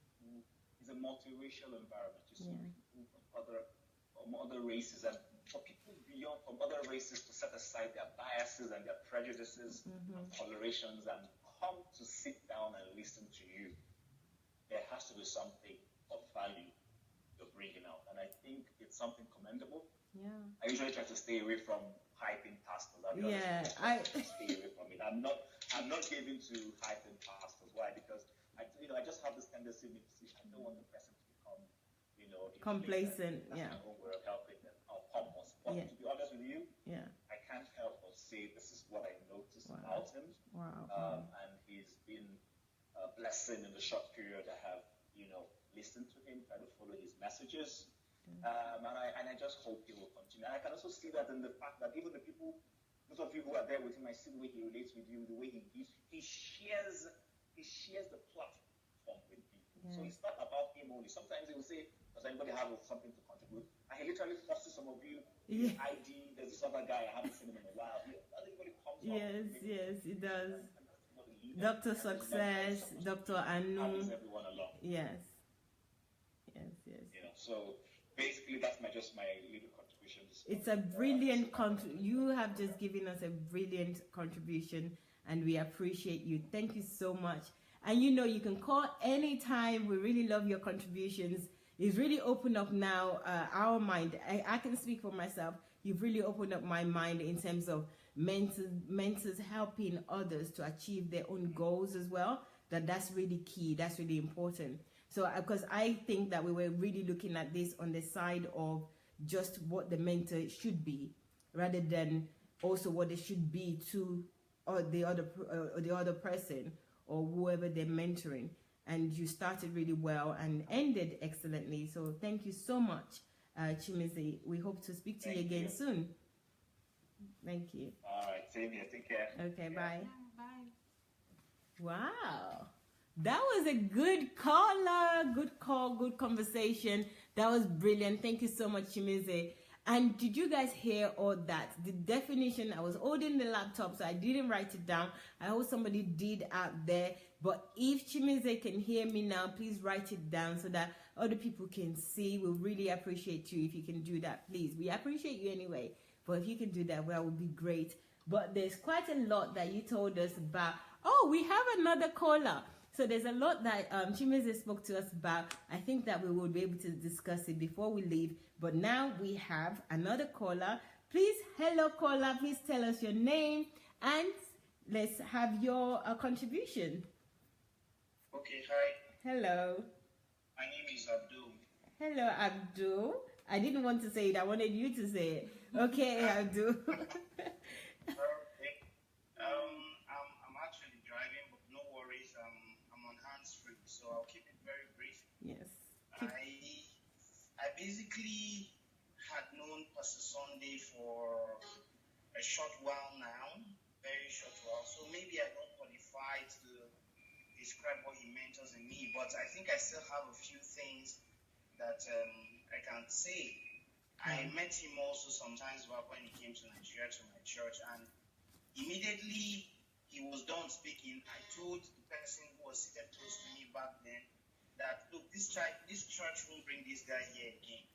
it's a multiracial environment. You see people from other races, and for people beyond from other races to set aside their biases and their prejudices and tolerations and come to sit down and listen to you. There has to be something of value you're bringing out, and I think it's something commendable. Yeah. I usually try to stay away from hyping pastors. I stay away from it. I'm not given to hyping pastors. Why? Because I just have this tendency. I don't want the person to become, complacent. That's my own way of helping them. I'll pompous. But to be honest with you, I can't help but say this is what I noticed about him. Wow. And he's been a blessing in the short period I have, listened to him, try to follow his messages. And I just hope he will continue. And I can also see that in the fact that even those of you who are there with him, I see the way he relates with you, the way he shares the platform with people. So it's not about him only. Sometimes he will say, does anybody have something to contribute? And he literally forces some of you, ID, there's this other guy, I haven't seen him in a while. Everybody comes up. Yes, it does. Dr. Success, Dr. Anu. Everyone along. Yes. So basically, that's my little contribution. It's a brilliant you have just given us a brilliant contribution, and we appreciate you. Thank you so much. And you can call anytime. We really love your contributions. It's really opened up now our mind. I can speak for myself. You've really opened up my mind in terms of mentors helping others to achieve their own goals as well. That's really key. That's really important. So, because I think that we were really looking at this on the side of just what the mentor should be, rather than also what they should be to the other person or whoever they're mentoring. And you started really well and ended excellently. So thank you so much, Chimizi. We hope to speak to you again soon. Thank you. All right, same here. Take care. Okay, bye. Bye. Wow. That was a good caller, good call, good conversation. That was brilliant. Thank you so much, Chimize. And did you guys hear all that? The definition, I was holding the laptop, so I didn't write it down. I hope somebody did out there. But if Chimize can hear me now, please write it down so that other people can see. We'll really appreciate you if you can do that, please. We appreciate you anyway. But if you can do that, that would be great. But there's quite a lot that you told us about. Oh, we have another caller. So there's a lot that Chimize spoke to us about. I think that we will be able to discuss it before we leave. But now we have another caller. Please, hello caller, please tell us your name and let's have your contribution. Okay, hi. Hello. My name is Abdul. Hello, Abdul. I didn't want to say it. I wanted you to say it. Okay, Abdul. Okay. I'm actually driving, but no worries. I'm on hands-free, so I'll keep it very brief. Yes. I basically had known Pastor Sunday for a short while now, very short while. So maybe I don't qualify to describe what he mentors in me, but I think I still have a few things that I can say. I met him also sometimes back when he came to Nigeria to my church, and immediately he was done speaking, I told the person who was seated close to me back then that, look, this church won't bring this guy here again.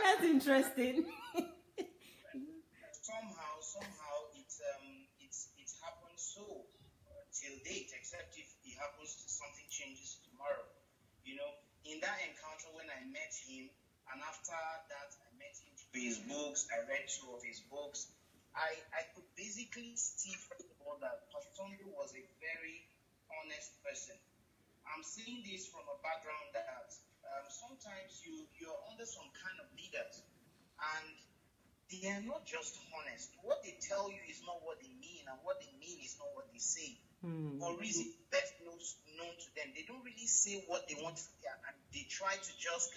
That's interesting. somehow it's happened so till date, except if it happens to something changes tomorrow. You know, in that encounter when I met him, and after that I met him through his books, I read 2 of his books. I could basically see first of all that Pastor Sunday was a very honest person. I'm seeing this from a background that sometimes you're under some kind of leaders, and they are not just honest. What they tell you is not what they mean, and what they mean is not what they say. For reasons best known to them, they don't really say what they want to hear, and they try to just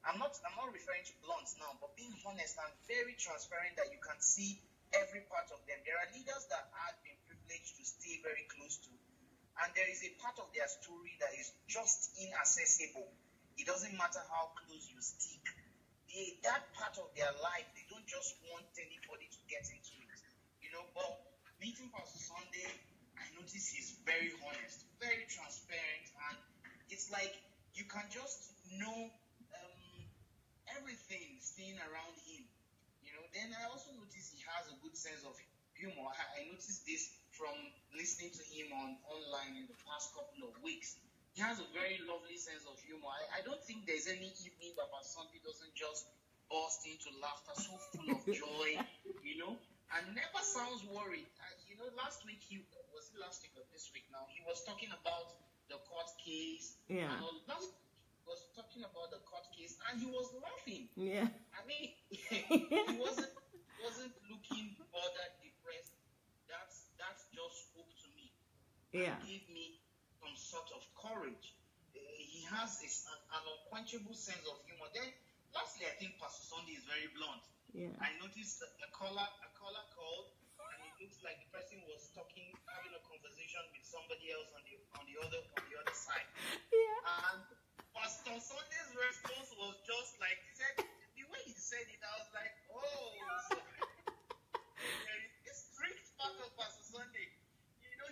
I'm not referring to blunt now, but being honest and very transparent that you can see every part of them. There are leaders that I've been privileged to stay very close to, and there is a part of their story that is just inaccessible. It doesn't matter how close you stick. That part of their life, they don't just want anybody to get into it. You know, but meeting Pastor Sunday, I notice he's very honest, very transparent, and it's like you can just know everything staying around him. You know, then I also notice he has a good sense of humor. I noticed this from listening to him online in the past couple of weeks. He has a very lovely sense of humor. I don't think there's any evening that Pastor Sunday doesn't just burst into laughter, so full of joy, you know, and never sounds worried. You know, last week, last week or this week now, he was talking about the court case. Yeah. And all that. Was talking about the court case, and he was laughing. Yeah. I mean, he wasn't looking bothered, depressed. That's just spoke to me. Yeah. And gave me some sort of courage. He has an unquenchable sense of humor. Then, lastly, I think Pastor Sunday is very blunt. Yeah. I noticed that a caller called, and it looks like the person was having a conversation with somebody else on the other side. Yeah. And Pastor Sunday's response was just like, the way he said it, I was like, oh, so there is a strict part of Pastor Sunday. You know,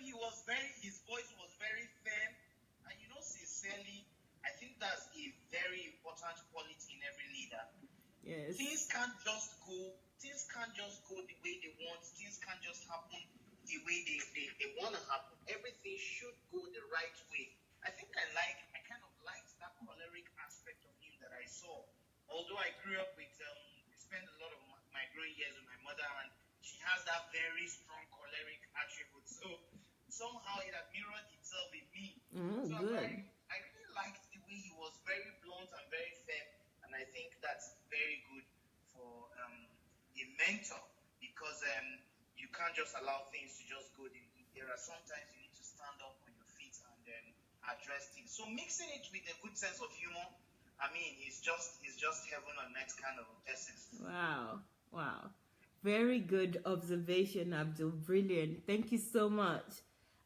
his voice was very firm, and you know, sincerely, I think that's a very important quality in every leader. Yes. Things can't just go the way they want. Things can't just happen the way they want to happen. Everything should go the right way. I think I kind of liked that choleric aspect of him that I saw. Although I grew up with, spent a lot of my growing years with my mother, and she has that very strong choleric attribute. So somehow it had mirrored itself in me. So Good. I really liked the way he was very blunt and very firm, and I think that's very good for a mentor, because you can't just allow things to just go. There are sometimes you need to stand up on your feet and then address things. So mixing it with a good sense of humor, I mean, he's just heaven on earth kind of a person. Wow. Very good observation, Abdul. Brilliant. Thank you so much.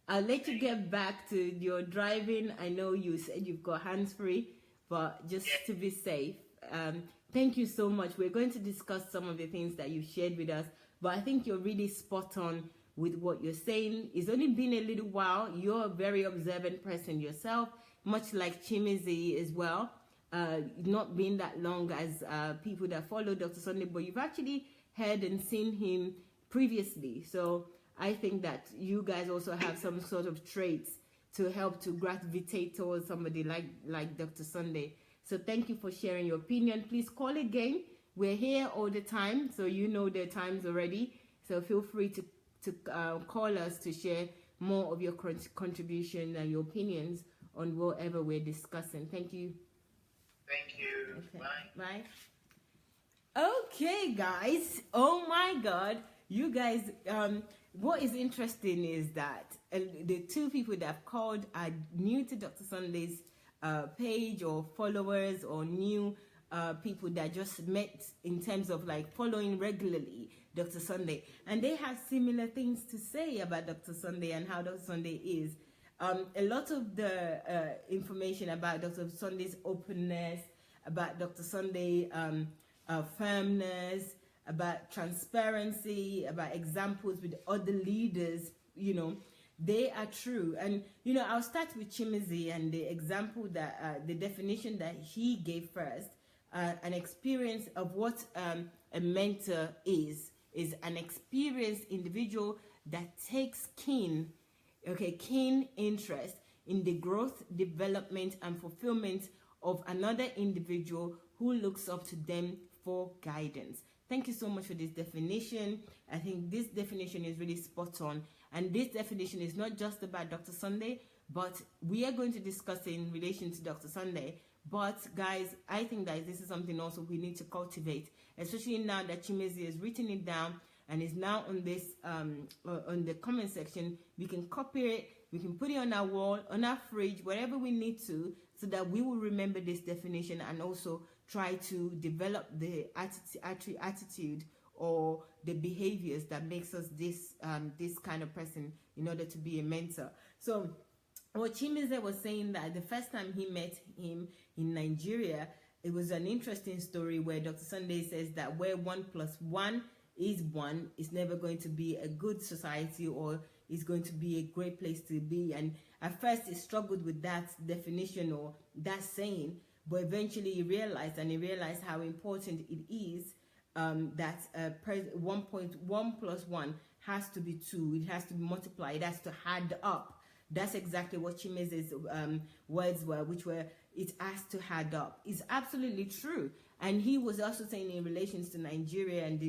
I'll let you get back to your driving. I know you said you've got hands-free, but just to be safe. Thank you so much. We're going to discuss some of the things that you shared with us, but I think you're really spot on with what you're saying. It's only been a little while. You're a very observant person yourself, much like Chimizi as well. Not been that long as people that follow Dr. Sunday, but you've actually heard and seen him previously. So I think that you guys also have some sort of traits to help to gravitate towards somebody like Dr. Sunday. So thank you for sharing your opinion. Please call again. We're here all the time, so you know the times already. So feel free to call us to share more of your contribution and your opinions on whatever we're discussing. Thank you. Thank you. Okay. Bye. Bye. Okay, guys. Oh my God. You guys, what is interesting is that the two people that have called are new to Dr. Sunday's page, or followers, or new people that just met in terms of like following regularly Dr. Sunday, and they have similar things to say about Dr. Sunday and how Dr. Sunday is. A lot of the information about Dr. Sunday's openness, about Dr. Sunday firmness, about transparency, about examples with other leaders, you know, they are true. And, you know, I'll start with Chimizi and the example that, the definition that he gave first, an experience of what a mentor is an experienced individual that takes keen interest in the growth, development, and fulfillment of another individual who looks up to them for guidance. Thank you so much for this definition. I think this definition is really spot on. And this definition is not just about Dr. Sunday, but we are going to discuss it in relation to Dr. Sunday. But guys, I think that this is something also we need to cultivate, especially now that Chimizi has written it down and is now on this on the comment section. We can copy it, we can put it on our wall, on our fridge, wherever we need to, so that we will remember this definition and also try to develop the attitude or the behaviors that makes us this kind of person in order to be a mentor. So what Chimize was saying, that the first time he met him in Nigeria, it was an interesting story where Dr. Sunday says that where 1 + 1 is 1, it's never going to be a good society, or is going to be a great place to be. And at first he struggled with that definition or that saying, but eventually he realized how important it is that 1 + 1 has to be 2. It has to be multiplied. It has to add up. That's exactly what Chimeze's words were, which were, it has to add up. It's absolutely true. And he was also saying in relations to Nigeria and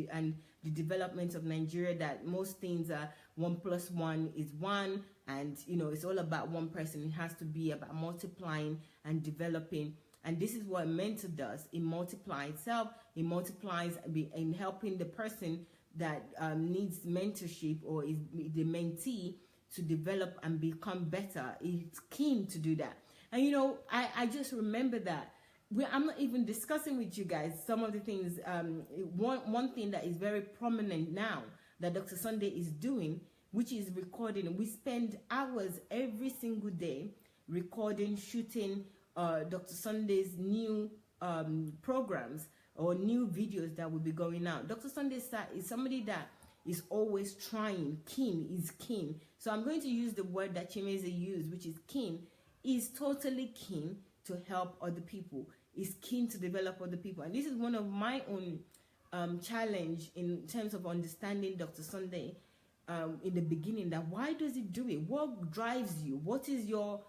the development of Nigeria that most things are 1 + 1 is 1, and you know, it's all about one person. It has to be about multiplying and developing. And this is what a mentor does. It multiplies itself. It multiplies in helping the person that needs mentorship or is the mentee to develop and become better. It's keen to do that. And you know, I just remember that I'm not even discussing with you guys some of the things. One thing that is very prominent now that Dr. Sunday is doing, which is recording. We spend hours every single day recording, shooting Dr. Sunday's new programs or new videos that will be going out. Dr. Sunday is somebody that is always trying, is keen. So I'm going to use the word that Chimeze used, which is keen. Is totally keen to help other people, is keen to develop other people. And this is one of my own challenge in terms of understanding Dr. Sunday in the beginning, that why does he do it? What drives you? What is your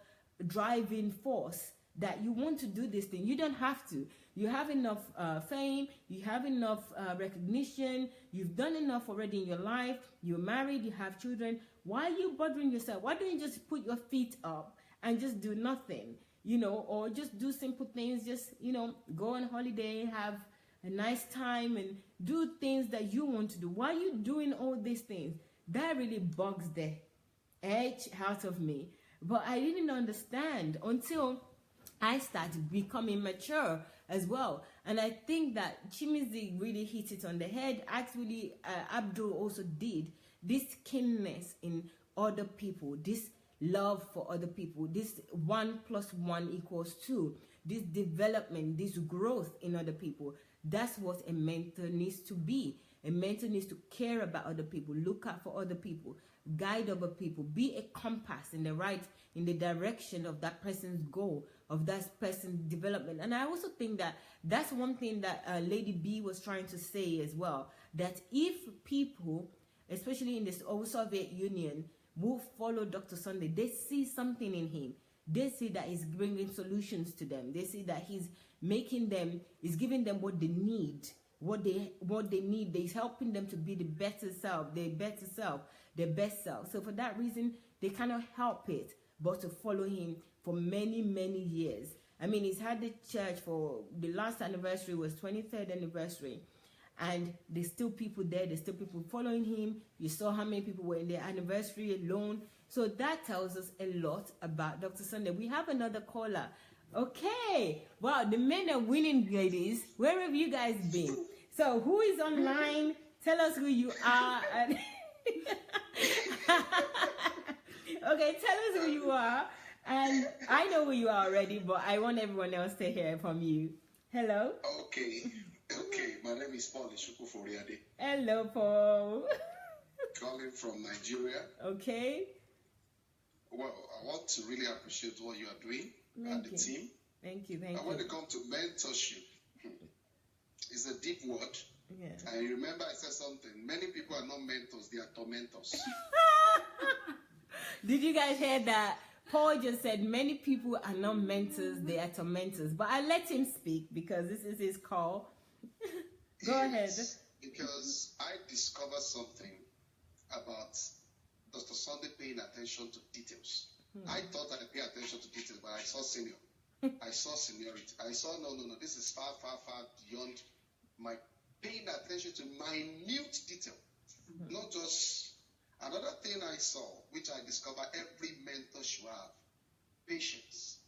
driving force that you want to do this thing? You don't have to. You have enough fame, you have enough recognition, you've done enough already in your life, you're married, you have children. Why are you bothering yourself? Why don't you just put your feet up and just do nothing, you know, or just do simple things, just, you know, go on holiday, have a nice time and do things that you want to do. Why are you doing all these things? That really bugs the edge out of me. But I didn't understand until I started becoming mature as well. And I think that Chimizi really hit it on the head. Actually, Abdul also did. This keenness in other people, this love for other people, this 1 + 1 = 2, this development, this growth in other people. That's what a mentor needs to be. A mentor needs to care about other people, look out for other people, guide other people, be a compass in the direction of that person's goal, of that person's development. And I also think that that's one thing that Lady B was trying to say as well, that if people, especially in this old Soviet Union, who follow Dr. Sunday, they see something in him. They see that he's bringing solutions to them. They see that he's giving them what they need. What they need, he's helping them to be the better self, their best self. So for that reason, they cannot help it but to follow him for many, many years. I mean, he's had the church for the last anniversary was 23rd anniversary, and there's still people there. There's still people following him. You saw how many people were in their anniversary alone. So that tells us a lot about Dr. Sunday. We have another caller. Okay, wow, the men are winning, ladies. Where have you guys been? So who is online? Tell us who you are. Okay, tell us who you are. And I know who you are already, but I want everyone else to hear from you. Hello? Okay, my name is Paul Ishukuforiade. Hello, Paul. Calling from Nigeria. Okay. Well, I want to really appreciate what you are doing and the team. Thank you. And when it comes to mentorship, it's a deep word. Yeah. I remember I said something. Many people are not mentors, they are tormentors. Did you guys hear that? Paul just said many people are not mentors, they are tormentors. But I let him speak because this is his call. Go ahead. Because I discovered something about Dr. Sunday paying attention to details. I thought I pay attention to details, but I saw senior. I saw seniority. I saw, no, this is far, far, far beyond my paying attention to minute detail. Not just... Another thing I saw, which I discovered every mentor should have, patience.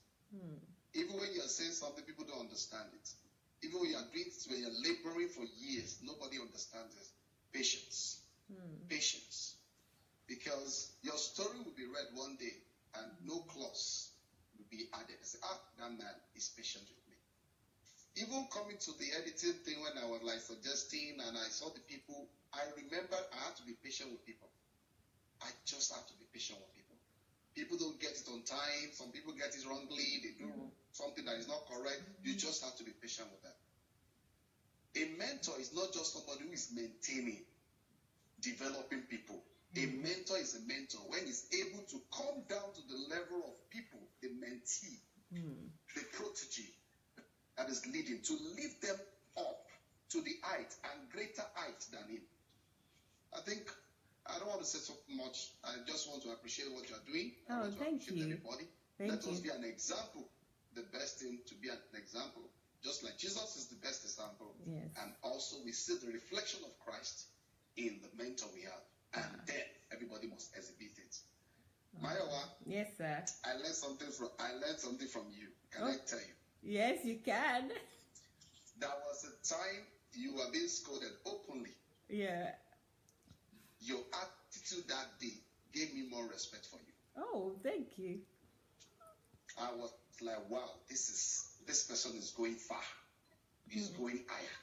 Even when you're saying something, people don't understand it. Even when you're doing it, when you're laboring for years, nobody understands it. Patience. Patience. Because your story will be read one day and no clause will be added. Say, that man is patient with me. Even coming to the editing thing when I was like suggesting and I saw the people, I remember I had to be patient with people. I just have to be patient with people. People don't get it on time. Some people get it wrongly. They do something that is not correct. You just have to be patient with them. A mentor is not just somebody who is maintaining, developing people. A mentor is a mentor when he's able to come down to the level of people, the mentee, the protege that is leading, to lift them up to the height and greater height than him. I think I don't want to say so much. I just want to appreciate what you're doing. Thank you. Everybody. Let us be an example. The best thing to be an example. Just like Jesus is the best example. Yes. And also we see the reflection of Christ in the mentor we have. And then everybody must exhibit it. Mayowa. Yes, sir. I learned something from you. Can I tell you? Yes, you can. There was a time you were being scolded openly. Yeah. Your attitude that day gave me more respect for you. Oh, thank you. I was like, wow, this person is going far. He's going higher.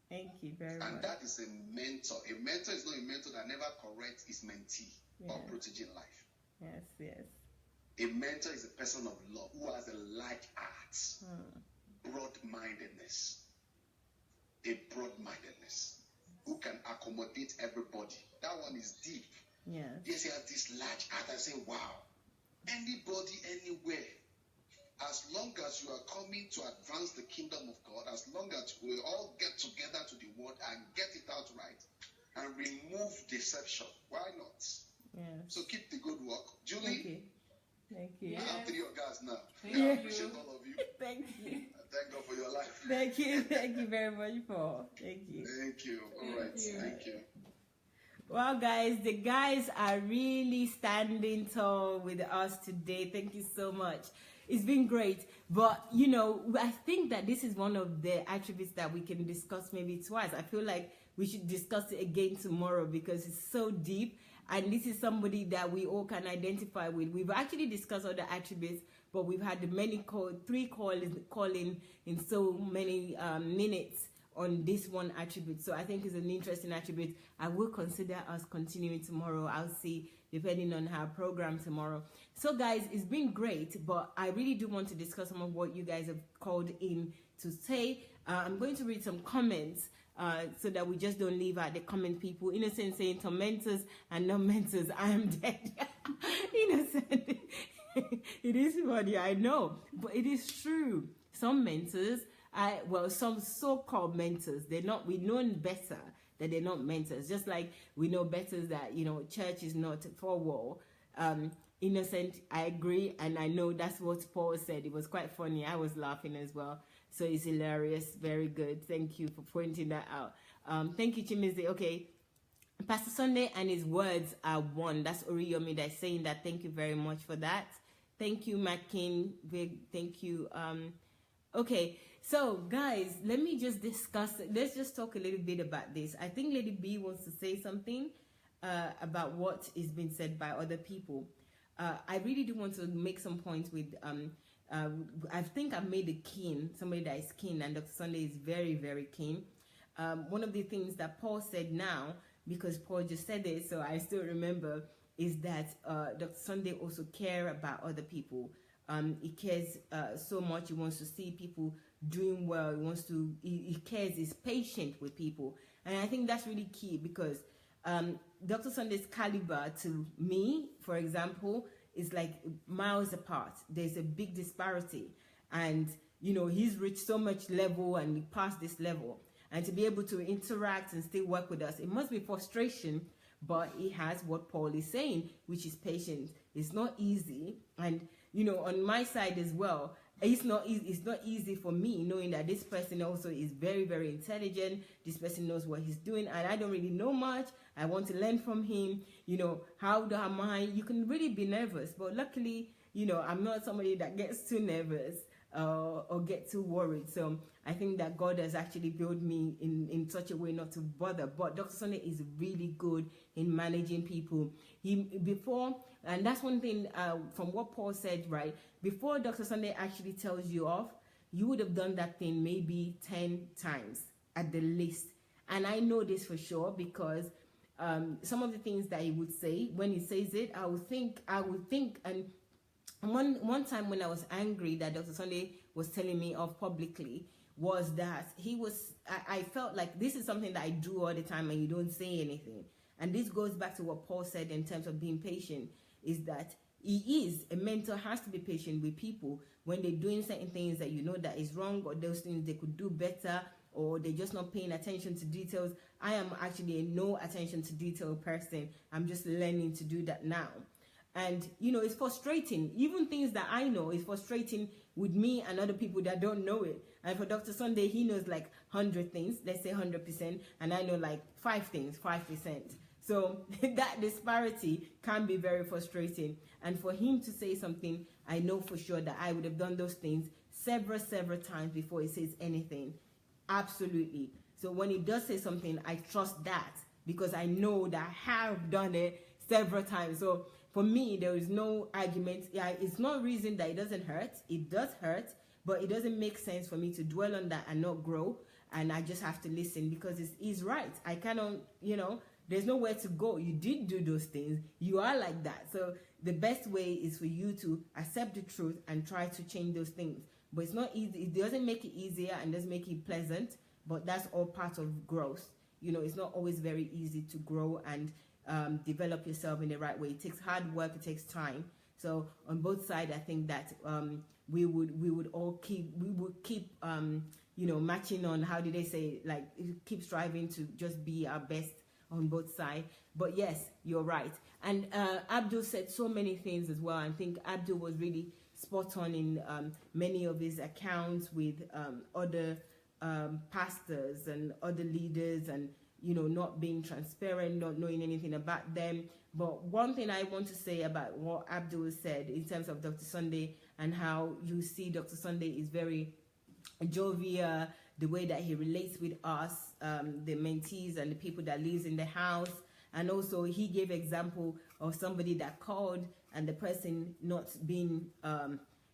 Thank you very much. And that is a mentor. A mentor is not a mentor that never corrects his mentee or protege in life. Yes. A mentor is a person of love who has a large heart, broad-mindedness. A broad-mindedness who can accommodate everybody. That one is deep. Yeah. Yes, he has this large heart. I say, wow, anybody, anywhere, as long as you are coming to advance the kingdom of God, as long as we all get together to the word and get it out right and remove deception, why not? Yeah. So keep the good work. Julie, thank you. I have 3 of guys now. Thank I you. appreciate all of you. Thank you. Thank God for your life. Thank you very much, Paul. Thank you. Thank you. All right. Thank you. Well, guys, the guys are really standing tall with us today. Thank you so much. It's been great. But, you know, I think that this is one of the attributes that we can discuss maybe twice. I feel like we should discuss it again tomorrow because it's so deep. And this is somebody that we all can identify with. We've actually discussed other attributes, but we've had three calling in so many minutes on this one attribute. So I think it's an interesting attribute. I will consider us continuing tomorrow. I'll see, depending on our program tomorrow. So guys, it's been great, but I really do want to discuss some of what you guys have called in to say. I'm going to read some comments so that we just don't leave out the comment people. Innocent saying tormentors and non-mentors, I am dead. Innocent. It is funny, I know, but it is true. Some mentors, some so-called mentors, we know better that they're not mentors. Just like we know better that, you know, church is not for war. Innocent, I agree, and I know that's what Paul said. It was quite funny. I was laughing as well. So it's hilarious. Very good. Thank you for pointing that out. Thank you, Chimizi. Okay. Pastor Sunday and his words are one. That's Oriyomi that's saying that. Thank you very much for that. Thank you, Makin. Thank you. Okay. So, guys, let me just discuss. Let's just talk a little bit about this. I think Lady B wants to say something about what is being said by other people. I really do want to make some points with I think I've made it keen, somebody that is keen, and Dr. Sunday is very, very keen. One of the things that Paul said now, because Paul just said it, so I still remember, is that Dr. Sunday also cares about other people. He cares so much. He wants to see people doing well. He cares, he's patient with people. And I think that's really key because Dr. Sunday's caliber to me, for example, is like miles apart. There's a big disparity. And, you know, he's reached so much level and he passed this level. And to be able to interact and still work with us, it must be frustration, but he has what Paul is saying, which is patience. It's not easy. And, you know, on my side as well, it's not easy for me knowing that this person also is very, very intelligent. This person knows what he's doing, and I don't really know much. I want to learn from him. You know, how am I? You can really be nervous, but luckily, you know, I'm not somebody that gets too nervous or get too worried. So I think that God has actually built me in such a way not to bother. But Dr. Sunday is really good in managing people. And that's one thing from what Paul said, right? Before Dr. Sunday actually tells you off, you would have done that thing maybe 10 times at the least. And I know this for sure because some of the things that he would say, when he says it, I would think, and one time when I was angry that Dr. Sunday was telling me off publicly, was that I felt like this is something that I do all the time and you don't say anything. And this goes back to what Paul said in terms of being patient, is that a mentor has to be patient with people when they're doing certain things that you know that is wrong, or those things they could do better, or they're just not paying attention to details. I am actually a no attention to detail person. I'm just learning to do that now. And, you know, it's frustrating. Even things that I know is frustrating with me and other people that don't know it. And for Dr. Sunday, he knows like 100 things, let's say 100%, and I know like 5 things, 5%. So that disparity can be very frustrating. And for him to say something, I know for sure that I would have done those things several times before he says anything. Absolutely. So when he does say something, I trust that because I know that I have done it several times. So for me, there is no argument. Yeah, it's not reason that it doesn't hurt. It does hurt, but it doesn't make sense for me to dwell on that and not grow. And I just have to listen because he's right. I cannot, you know, there's nowhere to go. You did do those things. You are like that. So the best way is for you to accept the truth and try to change those things. But it's not easy. It doesn't make it easier and doesn't make it pleasant, but that's all part of growth. You know, it's not always very easy to grow and develop yourself in the right way. It takes hard work. It takes time. So on both sides, I think that we would keep you know, matching on, how did they say, like, keep striving to just be our best on both sides. But yes, you're right. And Abdul said so many things as well. I think Abdul was really spot on in many of his accounts with other pastors and other leaders, and, you know, not being transparent, not knowing anything about them. But one thing I want to say about what Abdul said in terms of Dr. Sunday and how you see Dr. Sunday is very jovial, the way that he relates with us, the mentees and the people that lives in the house. And also he gave example of somebody that called and the person not being,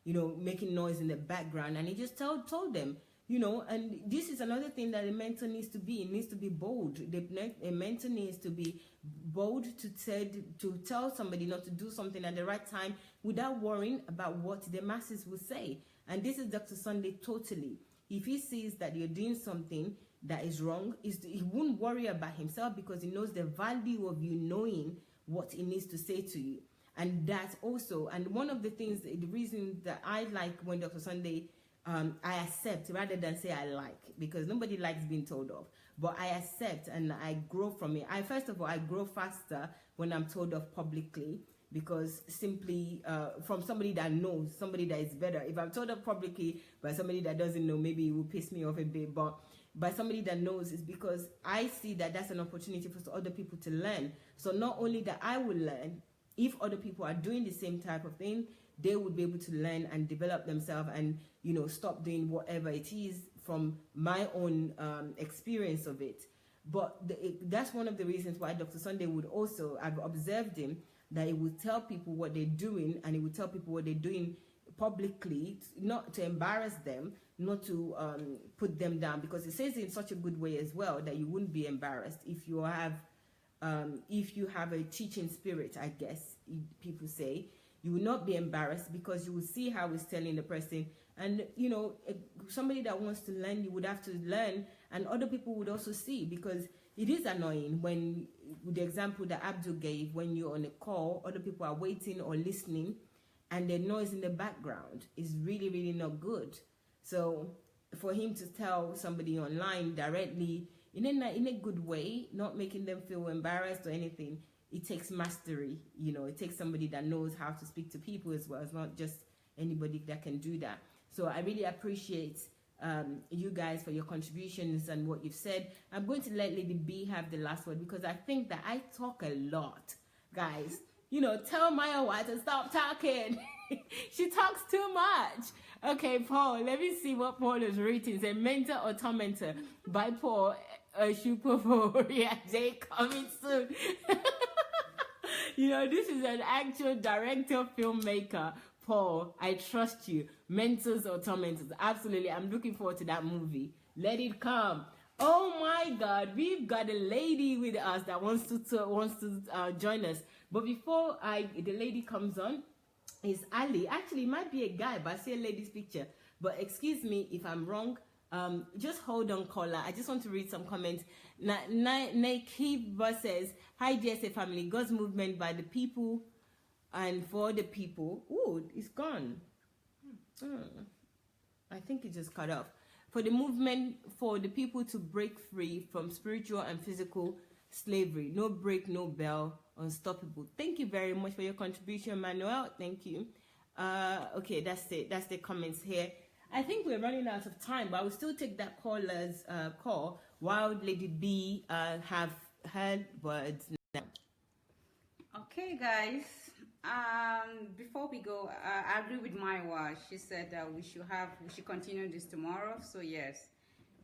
making noise in the background. And he just told them, and this is another thing that a mentor needs to be. It needs to be bold. A mentor needs to be bold to tell somebody not to do something at the right time without worrying about what the masses will say. And this is Dr. Sunday totally. If he sees that you're doing something that is wrong, he won't worry about himself because he knows the value of you knowing what he needs to say to you. And that's also, and one of the things, the reason that I like when Dr. Sunday, I accept rather than say I like, because nobody likes being told off, but I accept and I grow from it. First of all, I grow faster when I'm told off publicly, because simply from somebody that knows, somebody that is better. If I'm told off publicly by somebody that doesn't know, maybe it will piss me off a bit, but by somebody that knows, is because I see that that's an opportunity for other people to learn. So not only that I will learn, if other people are doing the same type of thing, they would be able to learn and develop themselves and, stop doing whatever it is from my own experience of it. But that's one of the reasons why Dr. Sunday would also, I've observed him, that he would tell people what they're doing, and he would tell people what they're doing publicly, not to embarrass them, not to put them down, because it says in such a good way as well that you wouldn't be embarrassed if you have a teaching spirit, I guess people say. You will not be embarrassed because you will see how he's telling the person. And, somebody that wants to learn, you would have to learn, and other people would also see, because it is annoying when, with the example that Abdul gave, when you're on a call, other people are waiting or listening, and the noise in the background is really, really not good. So for him to tell somebody online directly, in a good way, not making them feel embarrassed or anything, it takes mastery. It takes somebody that knows how to speak to people as well. It's not just anybody that can do that. So I really appreciate you guys for your contributions and what you've said. I'm going to let Lady B have the last word, because I think that I talk a lot, guys. Tell Mayowa to stop talking. She talks too much. Okay, Paul, let me see what Paul is rating. It's a mentor or tormentor by Paul Shupoporia J, coming soon. This is an actual director, filmmaker. Paul, I trust you. Mentors or tormentors? Absolutely. I'm looking forward to that movie. Let it come. Oh my God, we've got a lady with us that wants to join us. But before the lady comes on, is Ali. Actually, it might be a guy, but I see a lady's picture. But excuse me if I'm wrong. Just hold on, caller. I just want to read some comments. Nakiba says, "Hi, GSA family. God's movement by the people and for the people." Oh, it's gone. I think it just cut off. For the movement for the people to break free from spiritual and physical slavery. No break, no bell, unstoppable. Thank you very much for your contribution, Manuel. Thank you. Okay, that's it. That's the comments here. I think we're running out of time, but I will still take that caller's call while Lady B have her words now. Okay, guys. Before we go, I agree with Mayowa. She said that we should continue this tomorrow. So yes,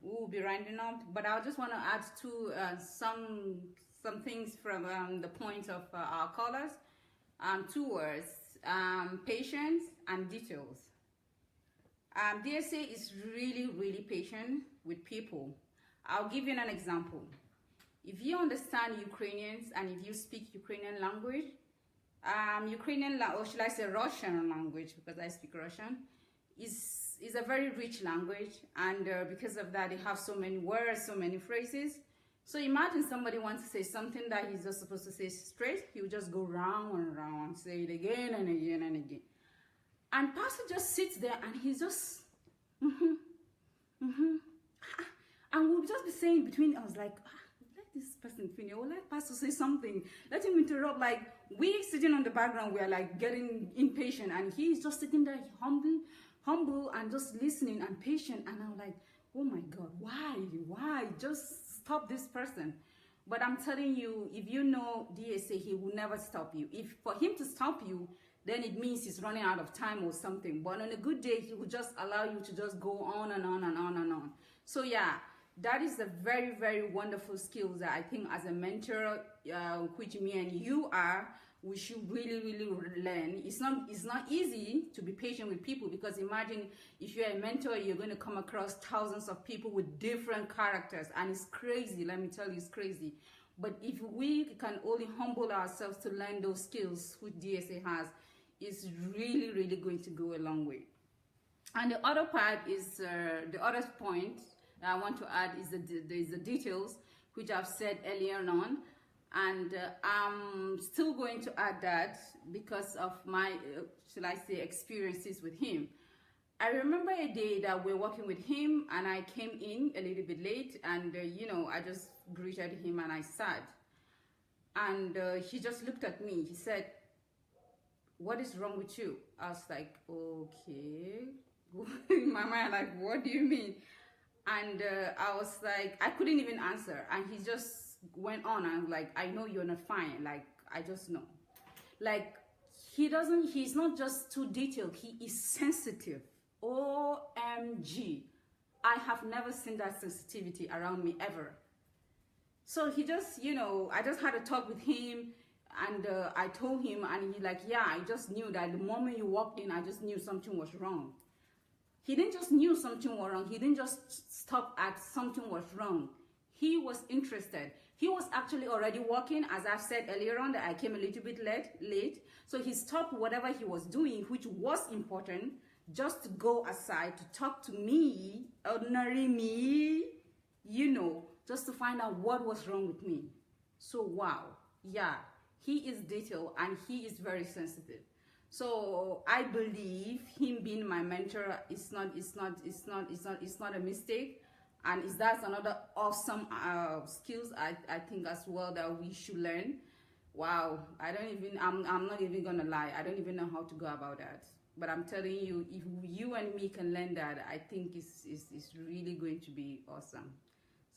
we will be rounding up. But I just want to add to some things from the point of our callers. 2 words: patience and details. DSA is really, really patient with people. I'll give you an example. If you understand Ukrainians and if you speak Ukrainian language, or should I say Russian language, because I speak Russian, is a very rich language, and because of that, they have so many words, so many phrases. So imagine somebody wants to say something that he's just supposed to say straight, he will just go round and round, say it again and again and again. And pastor just sits there and he's just, and we'll just be saying between us, like, let this person finish, or let pastor say something, let him interrupt. Like, we sitting on the background, we are like getting impatient, and he's just sitting there humble and just listening and patient. And I'm like, oh my God, why? Just stop this person. But I'm telling you, if you know DSA, he will never stop you. If for him to stop you, then it means he's running out of time or something. But on a good day, he will just allow you to just go on and on and on and on. So yeah, that is a very, very wonderful skill that I think as a mentor, which me and you are, we should really, really learn. It's not easy to be patient with people, because imagine if you're a mentor, you're going to come across thousands of people with different characters, and it's crazy. Let me tell you, it's crazy. But if we can only humble ourselves to learn those skills which DSA has, it's really, really going to go a long way. And the other part is, the other point I want to add is the details, which I've said earlier on. And I'm still going to add that because of my, shall I say, experiences with him. I remember a day that we're working with him, and I came in a little bit late, and you know, I just greeted him and I sat. And he just looked at me. He said, "What is wrong with you?" I was like, okay. In my mind, like, what do you mean? And I was like, I couldn't even answer. And he just went on, and like, I know you're not fine. Like, I just know. Like, he's not just too detailed. He is sensitive. OMG. I have never seen that sensitivity around me ever. So he just, you know, I just had a talk with him, and I told him, and he like, yeah, I just knew that the moment you walked in, I just knew something was wrong. He didn't just knew something was wrong. He didn't just stop at something was wrong. He was interested. He was actually already working, as I've said earlier on, that I came a little bit late. So he stopped whatever he was doing, which was important, just to go aside to talk to me, ordinary me, you know, just to find out what was wrong with me. So wow, yeah, he is detailed and he is very sensitive. So I believe him being my mentor is not a mistake, and that's another awesome skills I think as well that we should learn. Wow, I'm not even gonna lie, I don't even know how to go about that. But I'm telling you, if you and me can learn that, I think it's really going to be awesome.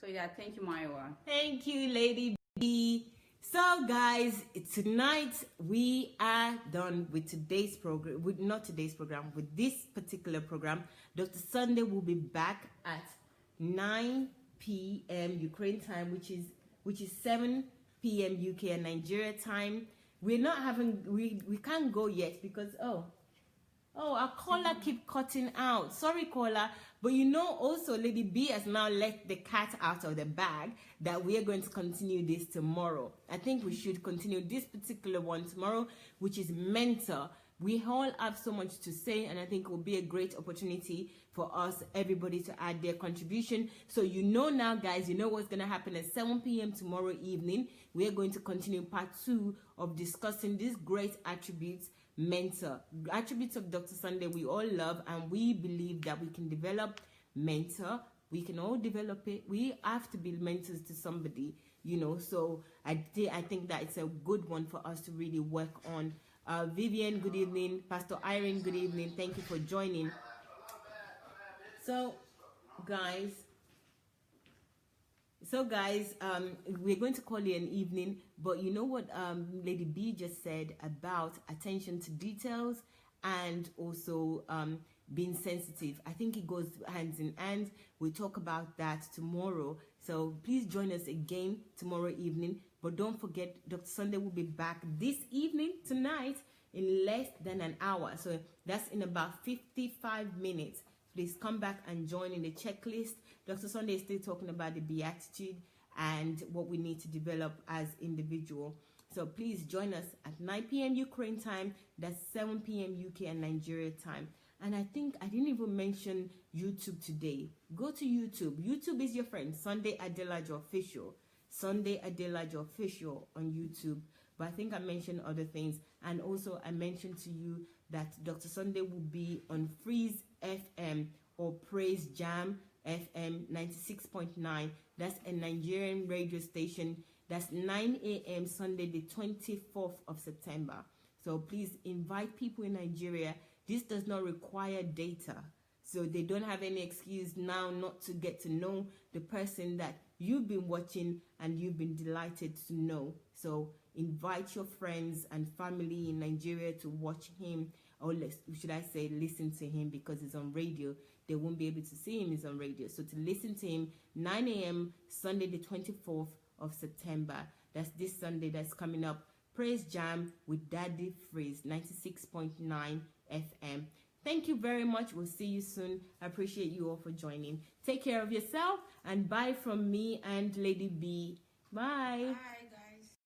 So yeah, thank you, Mayowa. Thank you, Lady B. So guys, tonight we are done with today's program, with this particular program. Dr. Sunday will be back at 9 p.m. Ukraine time, which is 7 p.m. UK and Nigeria time. We can't go yet because our caller keep cutting out. Sorry, caller. But you know, also Lady B has now let the cat out of the bag that we are going to continue this tomorrow. I think we should continue this particular one tomorrow, which is mentor. We all have so much to say, and I think it will be a great opportunity for us, everybody, to add their contribution. So you know now, guys, you know what's going to happen at 7 p.m. tomorrow evening. We are going to continue part 2 of discussing these great attributes. Mentor, attributes of Dr. Sunday we all love, and we believe that we can develop mentor. We can all develop it. We have to be mentors to somebody, you know. So I think that it's a good one for us to really work on. Vivian, good evening. Pastor Irene, good evening. Thank you for joining. So guys, we're going to call it an evening, but you know what Lady B just said about attention to details and also being sensitive. I think it goes hands in hand. We'll talk about that tomorrow. So please join us again tomorrow evening. But don't forget, Dr. Sunday will be back this evening, tonight, in less than an hour. So that's in about 55 minutes. Please come back and join in the checklist. Dr. Sunday is still talking about the beatitude and what we need to develop as individual. So please join us at 9 p.m. Ukraine time. That's 7 p.m. UK and Nigeria time. And I think I didn't even mention YouTube today. Go to YouTube. YouTube is your friend. Sunday Adelaja Official. Sunday Adelaja Official on YouTube. But I think I mentioned other things. And also I mentioned to you that Dr. Sunday will be on Freeze FM or Praise Jam FM 96.9. That's a Nigerian radio station. That's 9 a.m. Sunday, the 24th of September. So please invite people in Nigeria. This does not require data. So they don't have any excuse now not to get to know the person that you've been watching and you've been delighted to know. So invite your friends and family in Nigeria to watch him, or should I say listen to him, because he's on radio. They won't be able to see him, he's on radio. So to listen to him, 9 a.m. Sunday the 24th of September. That's this Sunday that's coming up. Praise Jam with Daddy Freeze, 96.9 FM. Thank you very much. We'll see you soon. I appreciate you all for joining. Take care of yourself, and bye from me and Lady B. Bye. Bye.